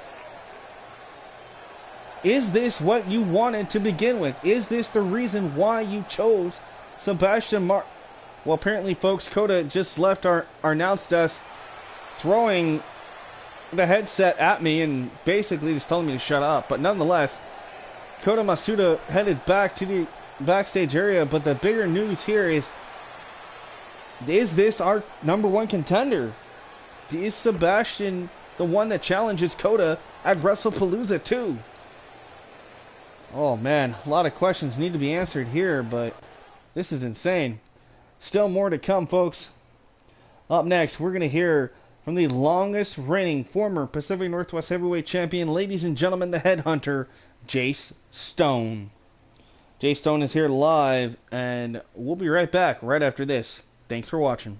Is this what you wanted to begin with? Is this the reason why you chose Sebastian Marco? Well, apparently, folks, Kota just left our announce desk throwing the headset at me and basically just telling me to shut up. But nonetheless, Kota Matsuda headed back to the backstage area. But the bigger news here is this our #1 contender? Is Sebastian the one that challenges Kota at WrestlePalooza 2? Oh man, a lot of questions need to be answered here, but this is insane. Still more to come, folks. Up next, we're going to hear from the longest reigning former Pacific Northwest Heavyweight Champion, ladies and gentlemen, the Headhunter, Jace Stone. Jace Stone is here live, and we'll be right back right after this. Thanks for watching.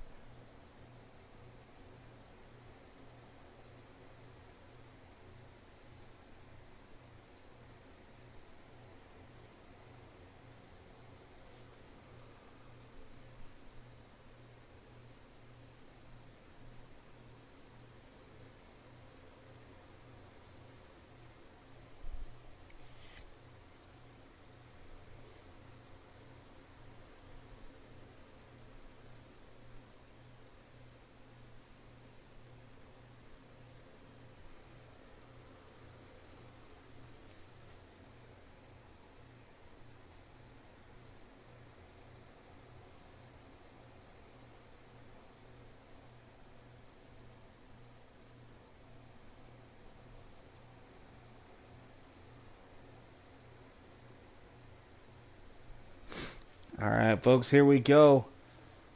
Alright, folks, here we go.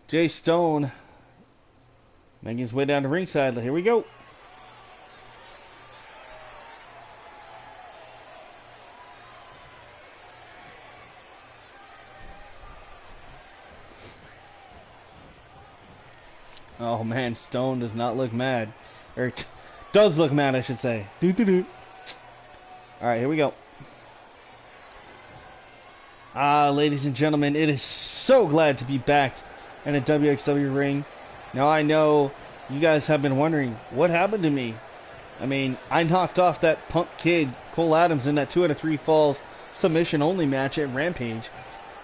Jace Stone making his way down to ringside. Here we go. Oh man, Stone does not look mad. Or does look mad, I should say. Alright, here we go. Ladies and gentlemen, it is so glad to be back in a WXW ring. Now I know you guys have been wondering, what happened to me? I mean, I knocked off that punk kid, Cole Adams, in that 2 out of 3 falls submission only match at Rampage.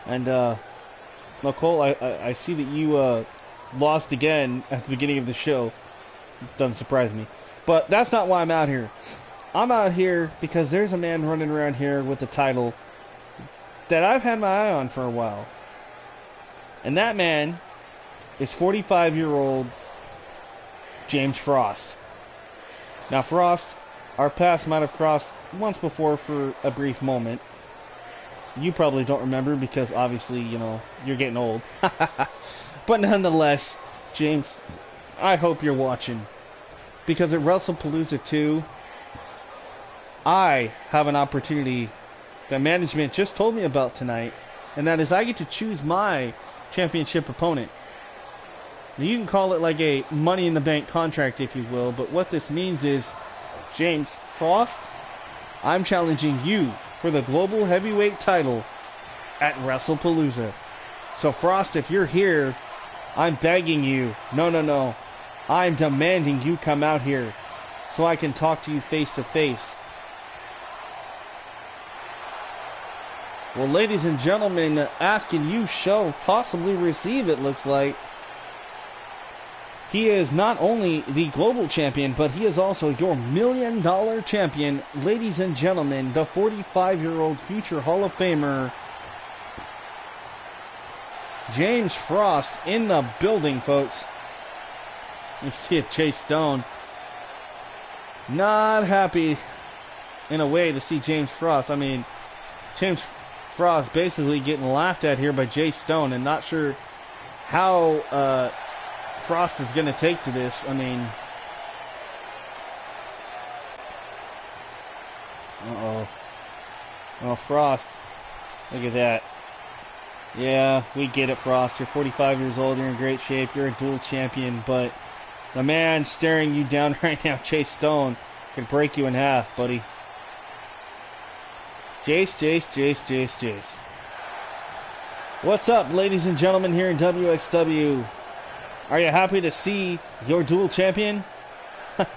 And, well, Cole, I see that you, lost again at the beginning of the show. Doesn't surprise me. But that's not why I'm out here. I'm out here because there's a man running around here with the title that I've had my eye on for a while. And that man is 45-year-old James Frost. Now, Frost, our paths might have crossed once before for a brief moment. You probably don't remember because obviously, you know, you're getting old. But nonetheless, James, I hope you're watching. Because at WrestlePalooza 2, I have an opportunity that management just told me about tonight, and that is I get to choose my championship opponent. You can call it like a Money in the Bank contract, if you will, but what this means is, James Frost, I'm challenging you for the Global Heavyweight title at WrestlePalooza. So Frost, if you're here, I'm begging you, no, I'm demanding you come out here so I can talk to you face to face. Well, ladies and gentlemen, asking you shall possibly receive, it looks like. He is not only the global champion, but he is also your $1 million champion. Ladies and gentlemen, the 45-year-old future Hall of Famer, James Frost, in the building, folks. You see it, Jace Stone. Not happy, in a way, to see James Frost. I mean, James Frost basically getting laughed at here by Jace Stone, and not sure how Frost is going to take to this. I mean, oh, Frost, look at that. Yeah, we get it, Frost. You're 45 years old, you're in great shape, you're a dual champion, but the man staring you down right now, Jace Stone, could break you in half, buddy. Jace. What's up, ladies and gentlemen, here in WXW? Are you happy to see your dual champion?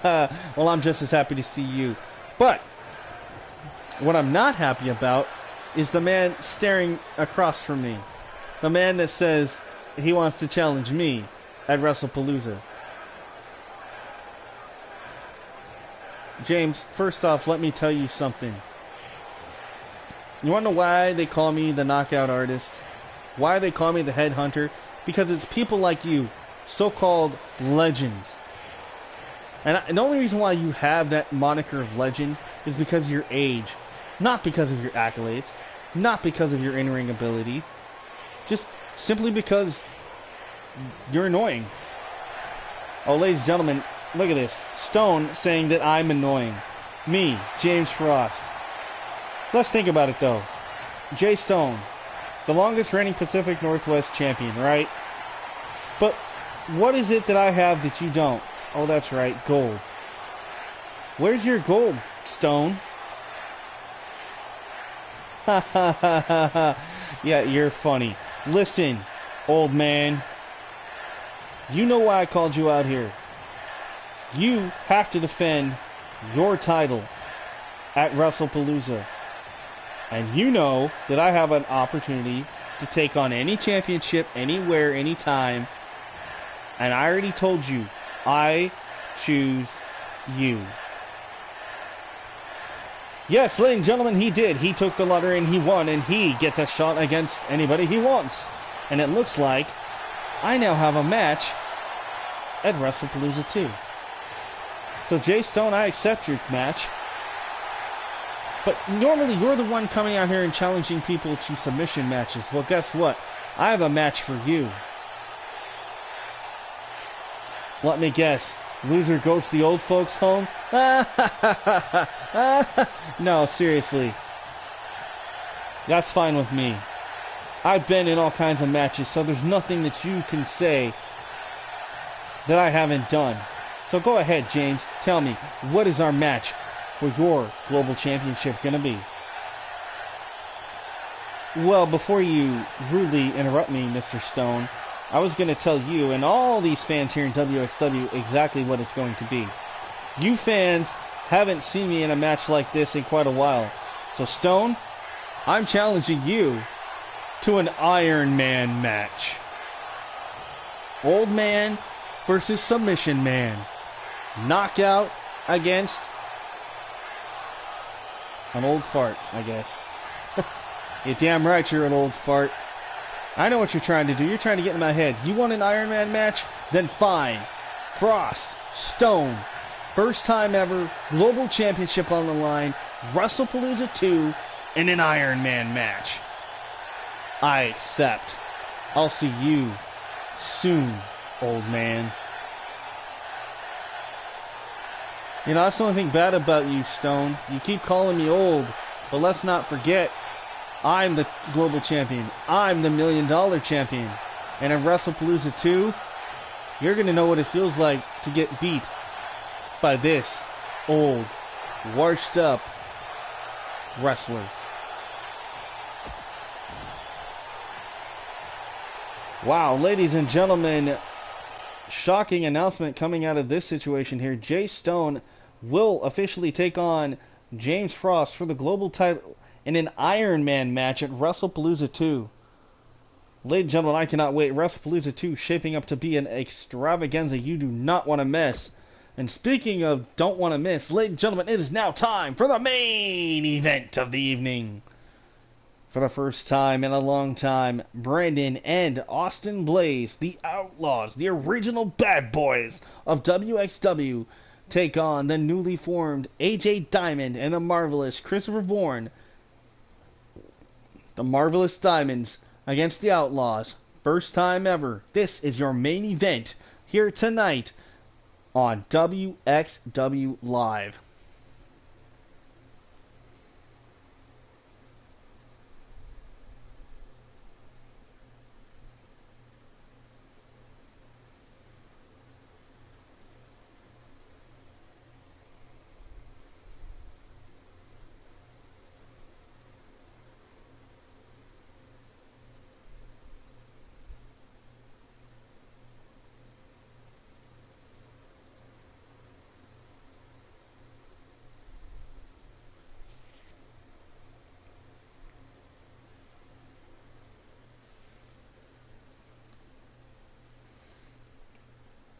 Well, I'm just as happy to see you. But what I'm not happy about is the man staring across from me. The man that says he wants to challenge me at WrestlePalooza. James, first off, let me tell you something. You want to know why they call me the knockout artist? Why they call me the headhunter? Because it's people like you, so-called legends. And the only reason why you have that moniker of legend is because of your age. Not because of your accolades, not because of your in-ring ability, just simply because you're annoying. Oh, ladies and gentlemen, look at this. Stone saying that I'm annoying. Me, James Frost. Let's think about it, though. Jay Stone, the longest reigning Pacific Northwest champion, right? But what is it that I have that you don't? Oh, that's right, gold. Where's your gold, Stone? Ha ha ha ha ha. Yeah, you're funny. Listen, old man. You know why I called you out here. You have to defend your title at WrestlePalooza. And you know that I have an opportunity to take on any championship, anywhere, anytime. And I already told you, I choose you. Yes, ladies and gentlemen, he did. He took the lottery and he won, and he gets a shot against anybody he wants. And it looks like I now have a match at WrestlePalooza 2. So, Jay Stone, I accept your match. But normally you're the one coming out here and challenging people to submission matches. Well, guess what? I have a match for you. Let me guess. Loser goes to the old folks' home? No, seriously. That's fine with me. I've been in all kinds of matches, so there's nothing that you can say that I haven't done. So go ahead, James. Tell me, what is our match for your Global Championship going to be? Well, before you rudely interrupt me, Mr. Stone, I was going to tell you and all these fans here in WXW exactly what it's going to be. You fans haven't seen me in a match like this in quite a while. So, Stone, I'm challenging you to an Iron Man match. Old man versus submission man. Knockout against an old fart, I guess. You're damn right you're an old fart. I know what you're trying to do. You're trying to get in my head. You want an Iron Man match? Then fine. Frost, Stone, first time ever, Global Championship on the line, WrestlePalooza 2, in an Iron Man match. I accept. I'll see you soon, old man. You know, that's the only thing bad about you, Stone. You keep calling me old, but let's not forget, I'm the global champion. I'm the $1 million champion. And in WrestlePalooza 2, you're going to know what it feels like to get beat by this old, washed up wrestler. Wow, ladies and gentlemen, shocking announcement coming out of this situation here. Jay Stone will officially take on James Frost for the global title in an Iron Man match at WrestlePalooza 2. Ladies and gentlemen, I cannot wait. WrestlePalooza 2 shaping up to be an extravaganza you do not want to miss. And speaking of don't want to miss, ladies and gentlemen, it is now time for the main event of the evening. For the first time in a long time, Brandon and Austin Blaze, the Outlaws, the original bad boys of WXW, take on the newly formed AJ Diamond and the marvelous Christopher Vaughan. The Marvelous Diamonds against the Outlaws. First time ever. This is your main event here tonight on WXW Live.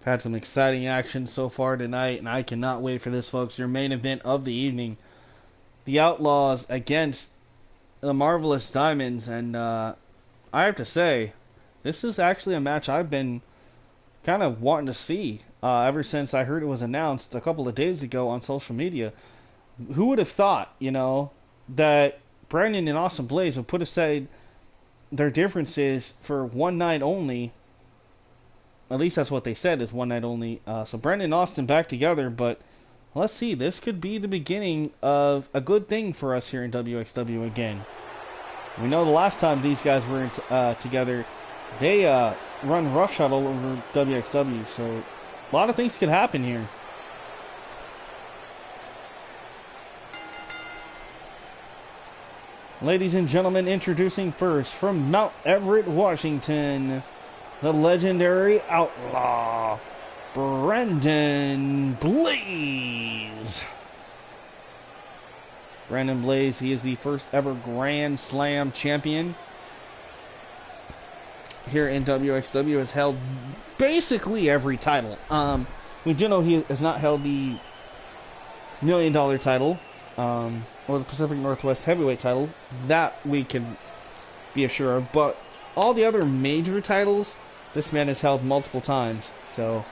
Had some exciting action so far tonight, and I cannot wait for this, folks. Your main event of the evening. The Outlaws against the Marvelous Diamonds, and I have to say, this is actually a match I've been kind of wanting to see ever since I heard it was announced a couple of days ago on social media. Who would have thought, you know, that Brandon and Austin Blaze will put aside their differences for one night only. At least that's what they said, is one night only. So Brandon and Austin back together, but let's see. This could be the beginning of a good thing for us here in WXW again. We know the last time these guys were together, they run roughshod all over WXW. So a lot of things could happen here. Ladies and gentlemen, introducing first from Mount Everett, Washington, the legendary outlaw, Brandon Blaze. Brandon Blaze, he is the first ever Grand Slam champion here in WXW, has held basically every title. We do know he has not held the $1 million title, or the Pacific Northwest heavyweight title. That we can be assured of. But all the other major titles, this man has held multiple times. So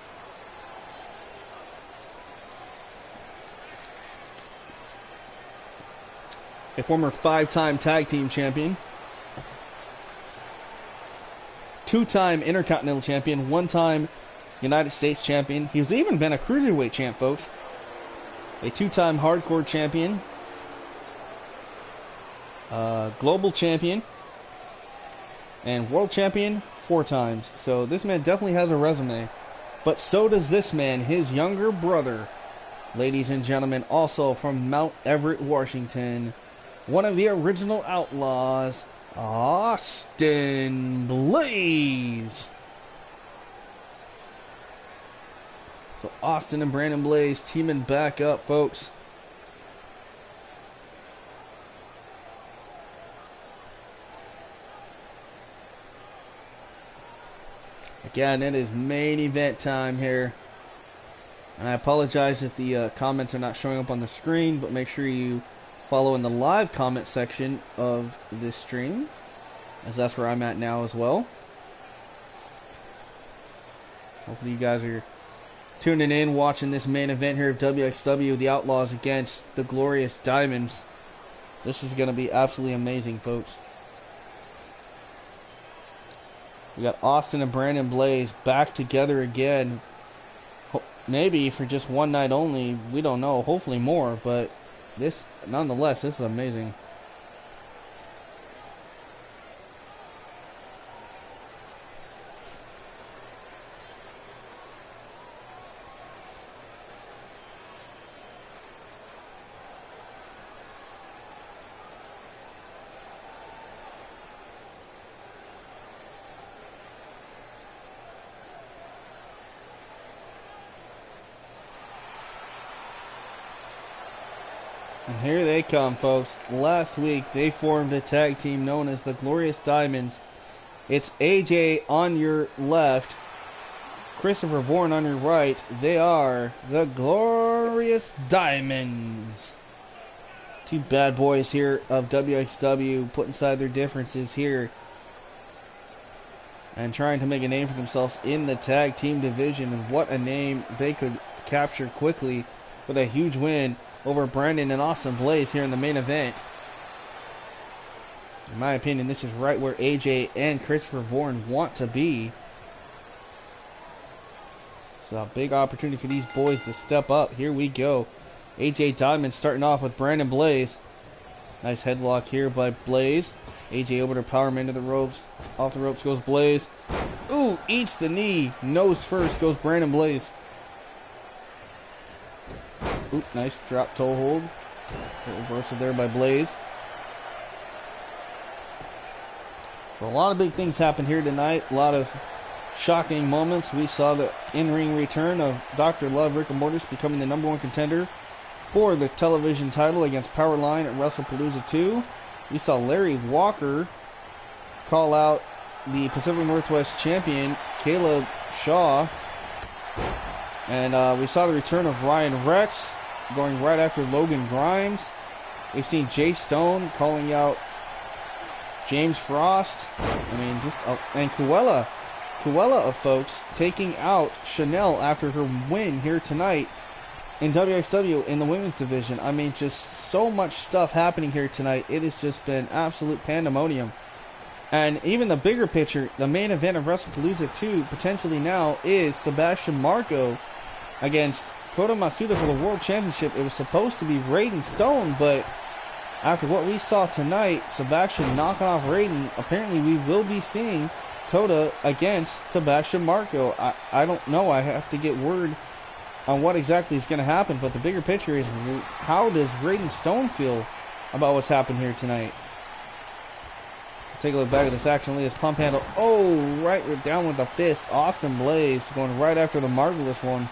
a former 5-time tag team champion, 2-time Intercontinental champion, 1-time United States champion. He's even been a cruiserweight champ, folks. A 2-time hardcore champion, global champion, and world champion 4 times. So this man definitely has a resume. But so does this man, his younger brother. Ladies and gentlemen, also from Mount Everett, Washington, one of the original outlaws, Austin Blaze. So Austin and Brandon Blaze teaming back up, folks. Again, it is main event time here. And I apologize if the comments are not showing up on the screen, but make sure you follow in the live comment section of this stream, as that's where I'm at now as well. Hopefully you guys are tuning in, watching this main event here of WXW, the Outlaws against the Glorious Diamonds. This is going to be absolutely amazing, folks. We got Austin and Brandon Blaze back together again. Maybe for just one night only. We don't know. Hopefully more. But this, nonetheless, this is amazing. And here they come, folks. Last week, they formed a tag team known as the Glorious Diamonds. It's AJ on your left, Christopher Vaughan on your right. They are the Glorious Diamonds. 2 bad boys here of WXW putting aside their differences here and trying to make a name for themselves in the tag team division. And what a name they could capture quickly with a huge win over Brandon and Austin Blaze here in the main event. In my opinion, this is right where AJ and Christopher Vaughan want to be. So a big opportunity for these boys to step up. Here we go. AJ Diamond starting off with Brandon Blaze. Nice headlock here by Blaze. AJ over to powerman to the ropes. Off the ropes goes Blaze. Ooh, eats the knee. Nose first goes Brandon Blaze. Ooh, nice drop toe hold. Reversal there by Blaze. So a lot of big things happened here tonight. A lot of shocking moments. We saw the in-ring return of Dr. Love Rigor Mortis becoming the #1 contender for the television title against Powerline at WrestlePalooza 2. We saw Larry Walker call out the Pacific Northwest champion, Caleb Shaw. And we saw the return of Ryan Rex going right after Logan Grimes. We've seen Jay Stone calling out James Frost. I mean, just and Cruella of folks taking out Chanel after her win here tonight in WXW in the women's division. I mean, just so much stuff happening here tonight. It has just been absolute pandemonium. And even the bigger picture, the main event of WrestlePalooza 2 potentially now is Sebastian Marco against Kota Masuda for the World Championship. It was supposed to be Raiden Stone, but after what we saw tonight, Sebastian knocking off Raiden, apparently we will be seeing Kota against Sebastian Marco. I don't know. I have to get word on what exactly is going to happen, but the bigger picture is, how does Raiden Stone feel about what's happened here tonight? Take a look back at this action. Leah's pump handle. Oh, right down with the fist. Austin Blaze going right after the Marvelous One.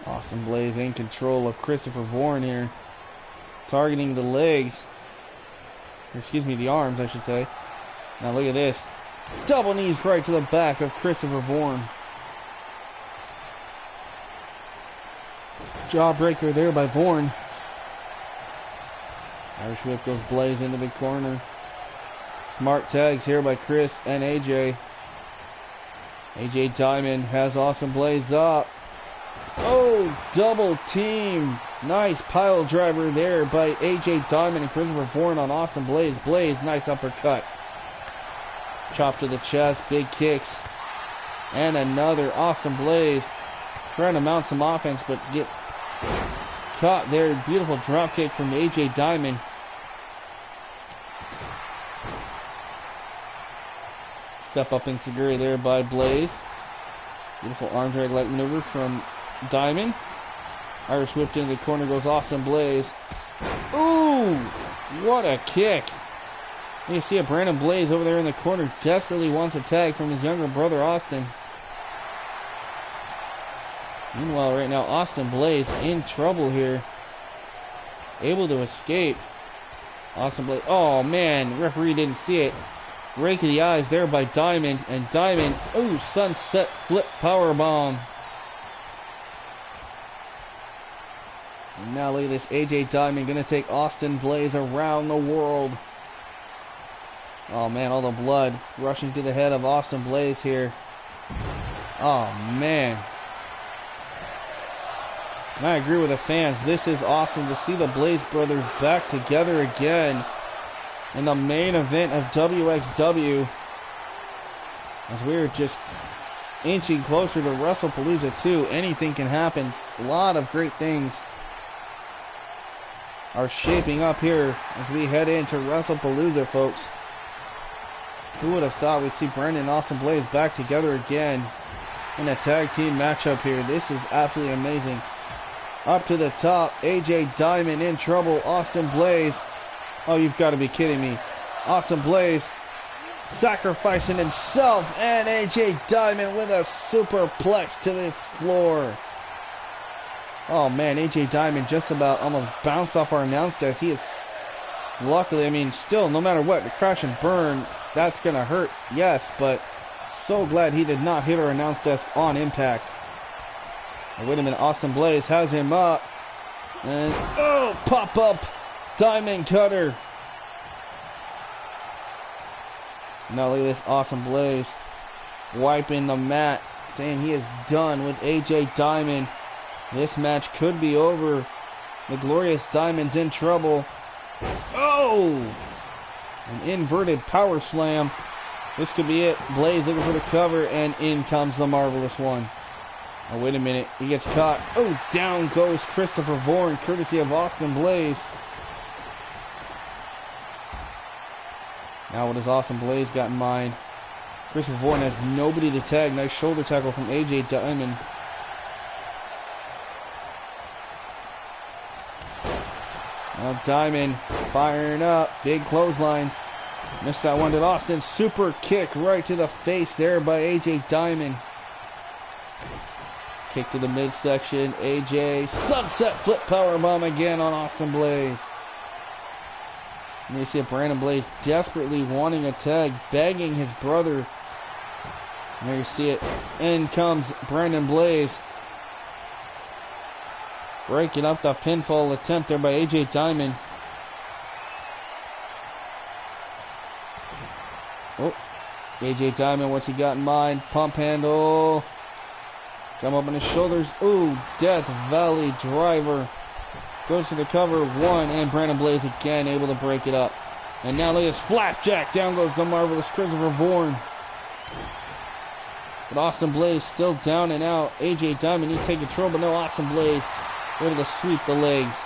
Austin Blaze in control of Christopher Vaughan here. Targeting the legs. Or excuse me, the arms, I should say. Now look at this. Double knees right to the back of Christopher Vaughan. Jawbreaker there by Vaughan. Irish whip goes Blaze into the corner. Smart tags here by Chris and AJ. AJ Diamond has Austin Blaze up. Oh, double team. Nice pile driver there by AJ Diamond and Christopher Vaughan on Austin Blaze. Blaze, nice uppercut. Chop to the chest, big kicks. And another Austin Blaze. Trying to mount some offense, but gets caught there. Beautiful drop kick from AJ Diamond. Step up in Seguri there by Blaze. Beautiful arm drag like maneuver from Diamond. Irish whipped into the corner goes Austin Blaze. Ooh, what a kick. You see a Brandon Blaze over there in the corner desperately wants a tag from his younger brother Austin. Meanwhile, right now, Austin Blaze in trouble here. Able to escape. Austin Blaze. Oh, man. Referee didn't see it. Rake of the eyes there by Diamond. And Diamond. Ooh, sunset flip powerbomb. And now look at this. AJ Diamond going to take Austin Blaze around the world. Oh, man. All the blood rushing to the head of Austin Blaze here. Oh, man. And I agree with the fans. This is awesome to see the Blaze brothers back together again in the main event of WXW. As we're just inching closer to WrestlePalooza 2. Anything can happen. A lot of great things are shaping up here as we head into WrestlePalooza, folks. Who would have thought we'd see Brandon and Austin Blaze back together again in a tag team matchup here? This is absolutely amazing. Up to the top, AJ Diamond in trouble, Austin Blaze. Oh, you've got to be kidding me. Austin Blaze sacrificing himself, and AJ Diamond with a superplex to the floor. Oh man, AJ Diamond just about almost bounced off our announce desk. He is, luckily, I mean, still, no matter what, the crash and burn, that's going to hurt, yes, but so glad he did not hit our announce desk on impact. Wait a minute, Austin Blaze has him up. And, oh, pop up Diamond Cutter. Now look at this, Austin Blaze wiping the mat, saying he is done with AJ Diamond. This match could be over. The Glorious Diamond's in trouble. Oh! An inverted power slam. This could be it. Blaze looking for the cover, and in comes the Marvelous One. Oh, wait a minute. He gets caught. Oh, down goes Christopher Vaughan, courtesy of Austin Blaze. Now what has Austin Blaze got in mind? Christopher Vaughan has nobody to tag. Nice shoulder tackle from AJ Diamond. Now Diamond firing up. Big clotheslines. Missed that one to Austin. Super kick right to the face there by AJ Diamond. Kick to the midsection. AJ. Sunset flip powerbomb again on Austin Blaze. And you see Brandon Blaze desperately wanting a tag, begging his brother. And there you see it. In comes Brandon Blaze. Breaking up the pinfall attempt there by AJ Diamond. Oh. AJ Diamond, what's he got in mind? Pump handle. Come up on his shoulders. Ooh, Death Valley driver. Goes to the cover. One, and Brandon Blaze again able to break it up. And now look at this flapjack. Down goes the marvelous Christopher Vaughan. But Austin Blaze still down and out. AJ Diamond, he take control, but no, Austin Blaze able to sweep the legs.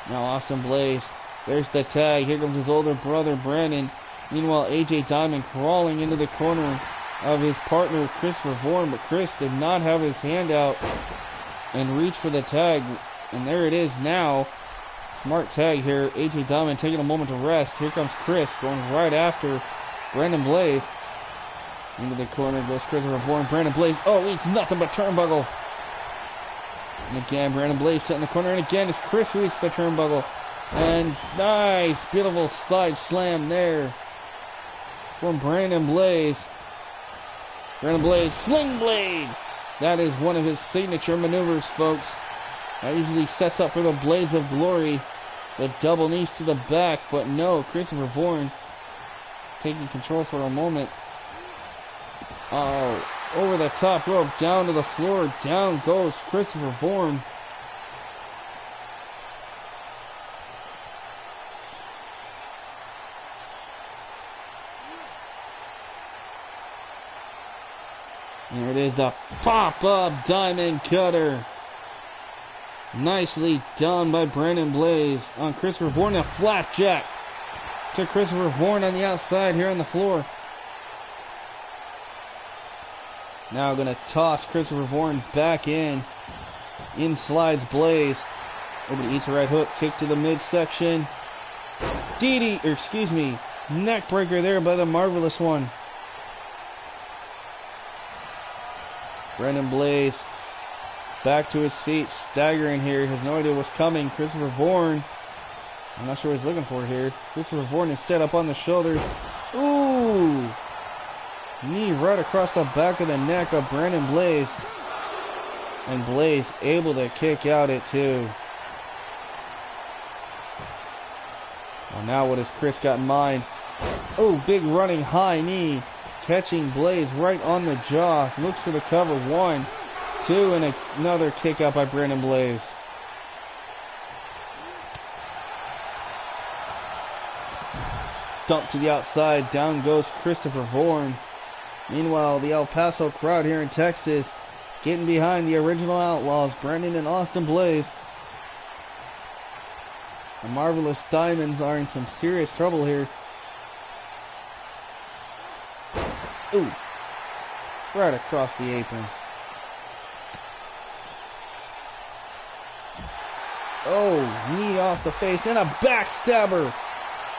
Now Austin Blaze. There's the tag. Here comes his older brother, Brandon. Meanwhile, AJ Diamond crawling into the corner of his partner, Christopher Vaughan. But Chris did not have his hand out and reach for the tag. And there it is now. Smart tag here. AJ Diamond taking a moment to rest. Here comes Chris going right after Brandon Blaze. Into the corner goes Christopher Vaughan. Brandon Blaze. Oh, eats nothing but turnbuckle. And again, Brandon Blaze set in the corner. And again, it's Chris who eats the turnbuckle. And nice, beautiful side slam there from Brandon Blaze. Brandon Blaze, Sling Blade. That is one of his signature maneuvers, folks. That usually sets up for the Blades of Glory. The double knees to the back. But no, Christopher Vaughan taking control for a moment. Oh, over the top rope, down to the floor. Down goes Christopher Vaughan. There it is, the pop-up diamond cutter. Nicely done by Brandon Blaze on Christopher Vaughan. A flapjack to Christopher Vaughan on the outside here on the floor. Now going to toss Christopher Vaughan back in. In slides Blaze. Able to eat a right hook. Kick to the midsection. Neck breaker there by the Marvelous One. Brandon Blaze back to his feet, staggering here. He has no idea what's coming. Christopher Vaughan, I'm not sure what he's looking for here. Christopher Vaughan instead up on the shoulders. Ooh! Knee right across the back of the neck of Brandon Blaze. And Blaze able to kick out at 2. Well, now what has Chris got in mind? Oh, big running high knee. Catching Blaze right on the jaw. Looks for the cover. 1, 2, and another kick out by Brandon Blaze. Dump to the outside. Down goes Christopher Vaughan. Meanwhile, the El Paso crowd here in Texas getting behind the original Outlaws, Brandon and Austin Blaze. The Marvelous Diamonds are in some serious trouble here. Ooh, right across the apron. Oh, knee off the face and a backstabber.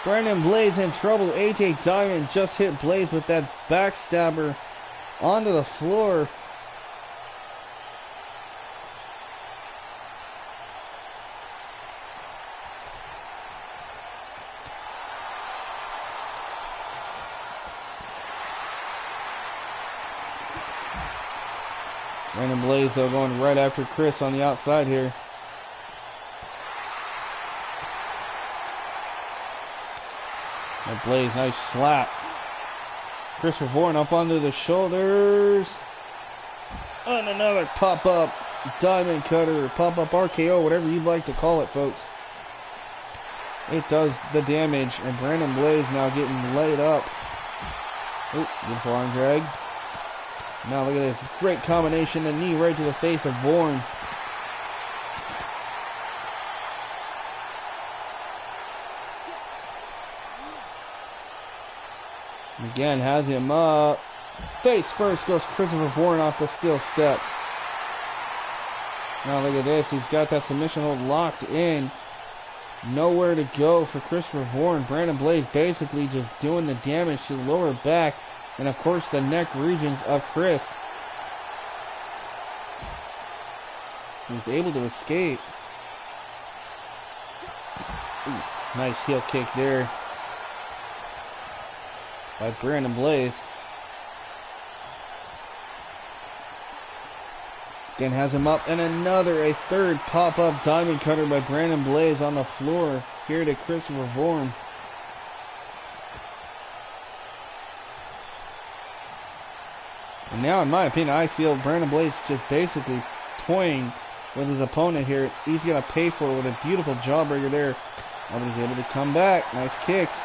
Brandon Blaze in trouble. AJ Diamond just hit Blaze with that backstabber onto the floor. Brandon Blaze, though, going right after Chris on the outside here. That Blaze, nice slap. Christopher Vaughan up onto the shoulders. And another pop-up diamond cutter, pop-up RKO, whatever you'd like to call it, folks. It does the damage, and Brandon Blaze now getting laid up. Ooh, beautiful arm drag. Now look at this great combination, a knee right to the face of Vaughan. Again, has him up. Face first goes Christopher Vaughan off the steel steps. Now look at this, he's got that submission hold locked in. Nowhere to go for Christopher Vaughan. Brandon Blaze basically just doing the damage to the lower back and of course the neck regions of Chris. He was able to escape. Ooh, nice heel kick there by Brandon Blaze. Again, has him up, and a third pop-up diamond cutter by Brandon Blaze on the floor here to Christopher Vaughan. And now, in my opinion, I feel Brandon Blaze just basically toying with his opponent here. He's going to pay for it with a beautiful jawbreaker there. Nobody's able to come back. Nice kicks.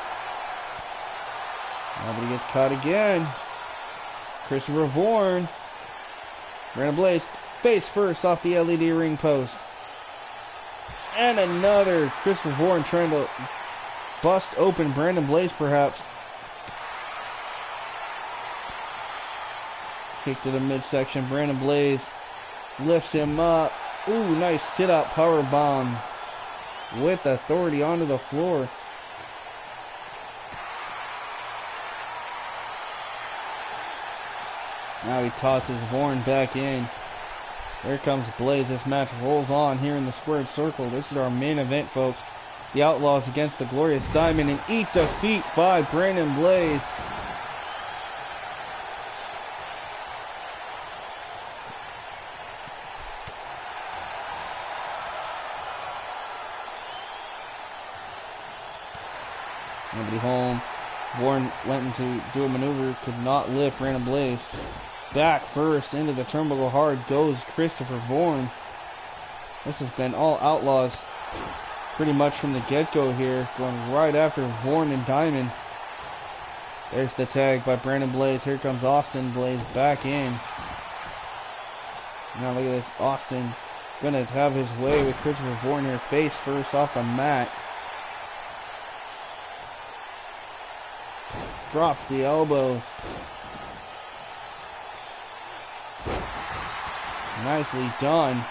Nobody gets caught again. Christopher Vaughan. Brandon Blaze face first off the LED ring post. And another Christopher Vaughan trying to bust open Brandon Blaze perhaps. Kick to the midsection. Brandon Blaze lifts him up. Ooh, nice sit-up power bomb with authority onto the floor. Now he tosses Vaughan back in. There comes Blaze. This match rolls on here in the squared circle. This is our main event, folks. The Outlaws against the Glorious Diamond, and eat defeat by Brandon Blaze. Nobody home. Vaughan went to do a maneuver, could not lift Brandon Blaze. Back first into the turnbuckle hard goes Christopher Vaughan. This has been all Outlaws pretty much from the get-go here, going right after Vaughan and Diamond. There's the tag by Brandon Blaze. Here comes Austin Blaze back in. Now look at this. Austin gonna have his way with Christopher Vaughan here, face first off the mat. Drops the elbows. Nicely done.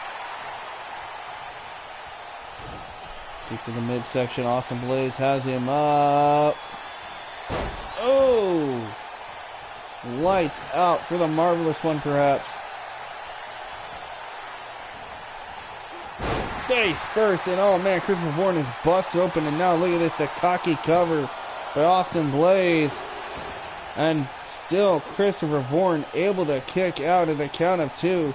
Kick to the midsection. Austin Blaze has him up. Oh! Lights out for the marvelous one, perhaps. Face first, and oh man, Christopher Vaughan is busted open, and now look at this, the cocky cover by Austin Blaze. And still Christopher Vaughan able to kick out at the count of 2.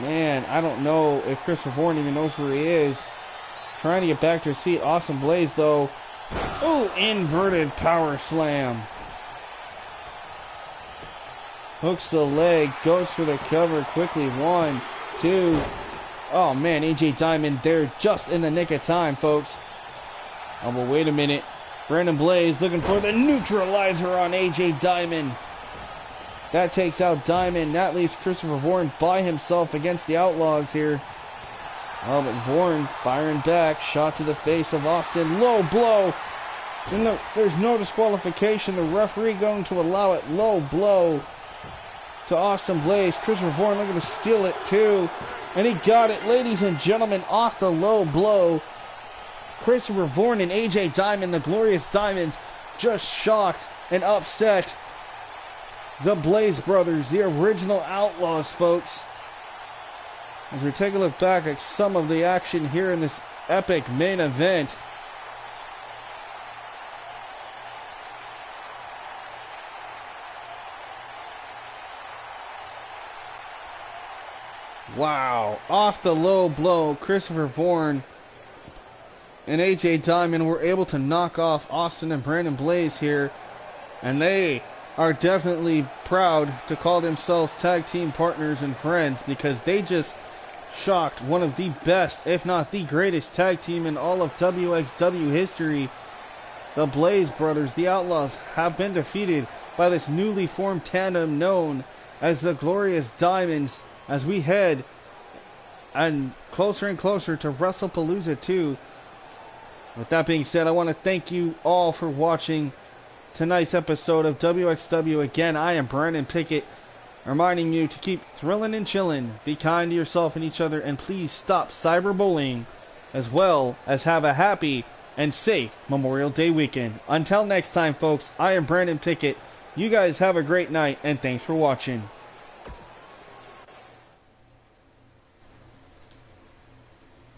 Man, I don't know if Christopher Vaughan even knows where he is. Trying to get back to his feet. Austin Blaze, though. Ooh, inverted power slam. Hooks the leg. Goes for the cover quickly. 1, 2. Oh, man, AJ Diamond there just in the nick of time, folks. Oh, but wait a minute. Brandon Blaze looking for the neutralizer on AJ Diamond. That takes out Diamond. That leaves Christopher Vaughan by himself against the Outlaws here. Oh, but Vaughan firing back. Shot to the face of Austin. Low blow. And there's no disqualification. The referee going to allow it. Low blow to Austin Blaze. Christopher Vaughan looking to steal it too. And he got it, ladies and gentlemen, off the low blow. Christopher Vaughan and AJ Diamond, the Glorious Diamonds, just shocked and upset the Blaze Brothers, the original Outlaws, folks. As we take a look back at some of the action here in this epic main event. Wow, off the low blow, Christopher Vaughan and AJ Diamond were able to knock off Austin and Brandon Blaze here, and they are definitely proud to call themselves tag team partners and friends, because they just shocked one of the best, if not the greatest tag team in all of WXW history. The Blaze Brothers, the Outlaws, have been defeated by this newly formed tandem known as the Glorious Diamonds, as we head and closer to WrestlePalooza 2. With that being said, I want to thank you all for watching tonight's episode of WXW. Again, I am Brandon Pickett, reminding you to keep thrilling and chilling, be kind to yourself and each other, and please stop cyberbullying, as well as have a happy and safe Memorial Day weekend. Until next time, folks, I am Brandon Pickett. You guys have a great night, and thanks for watching.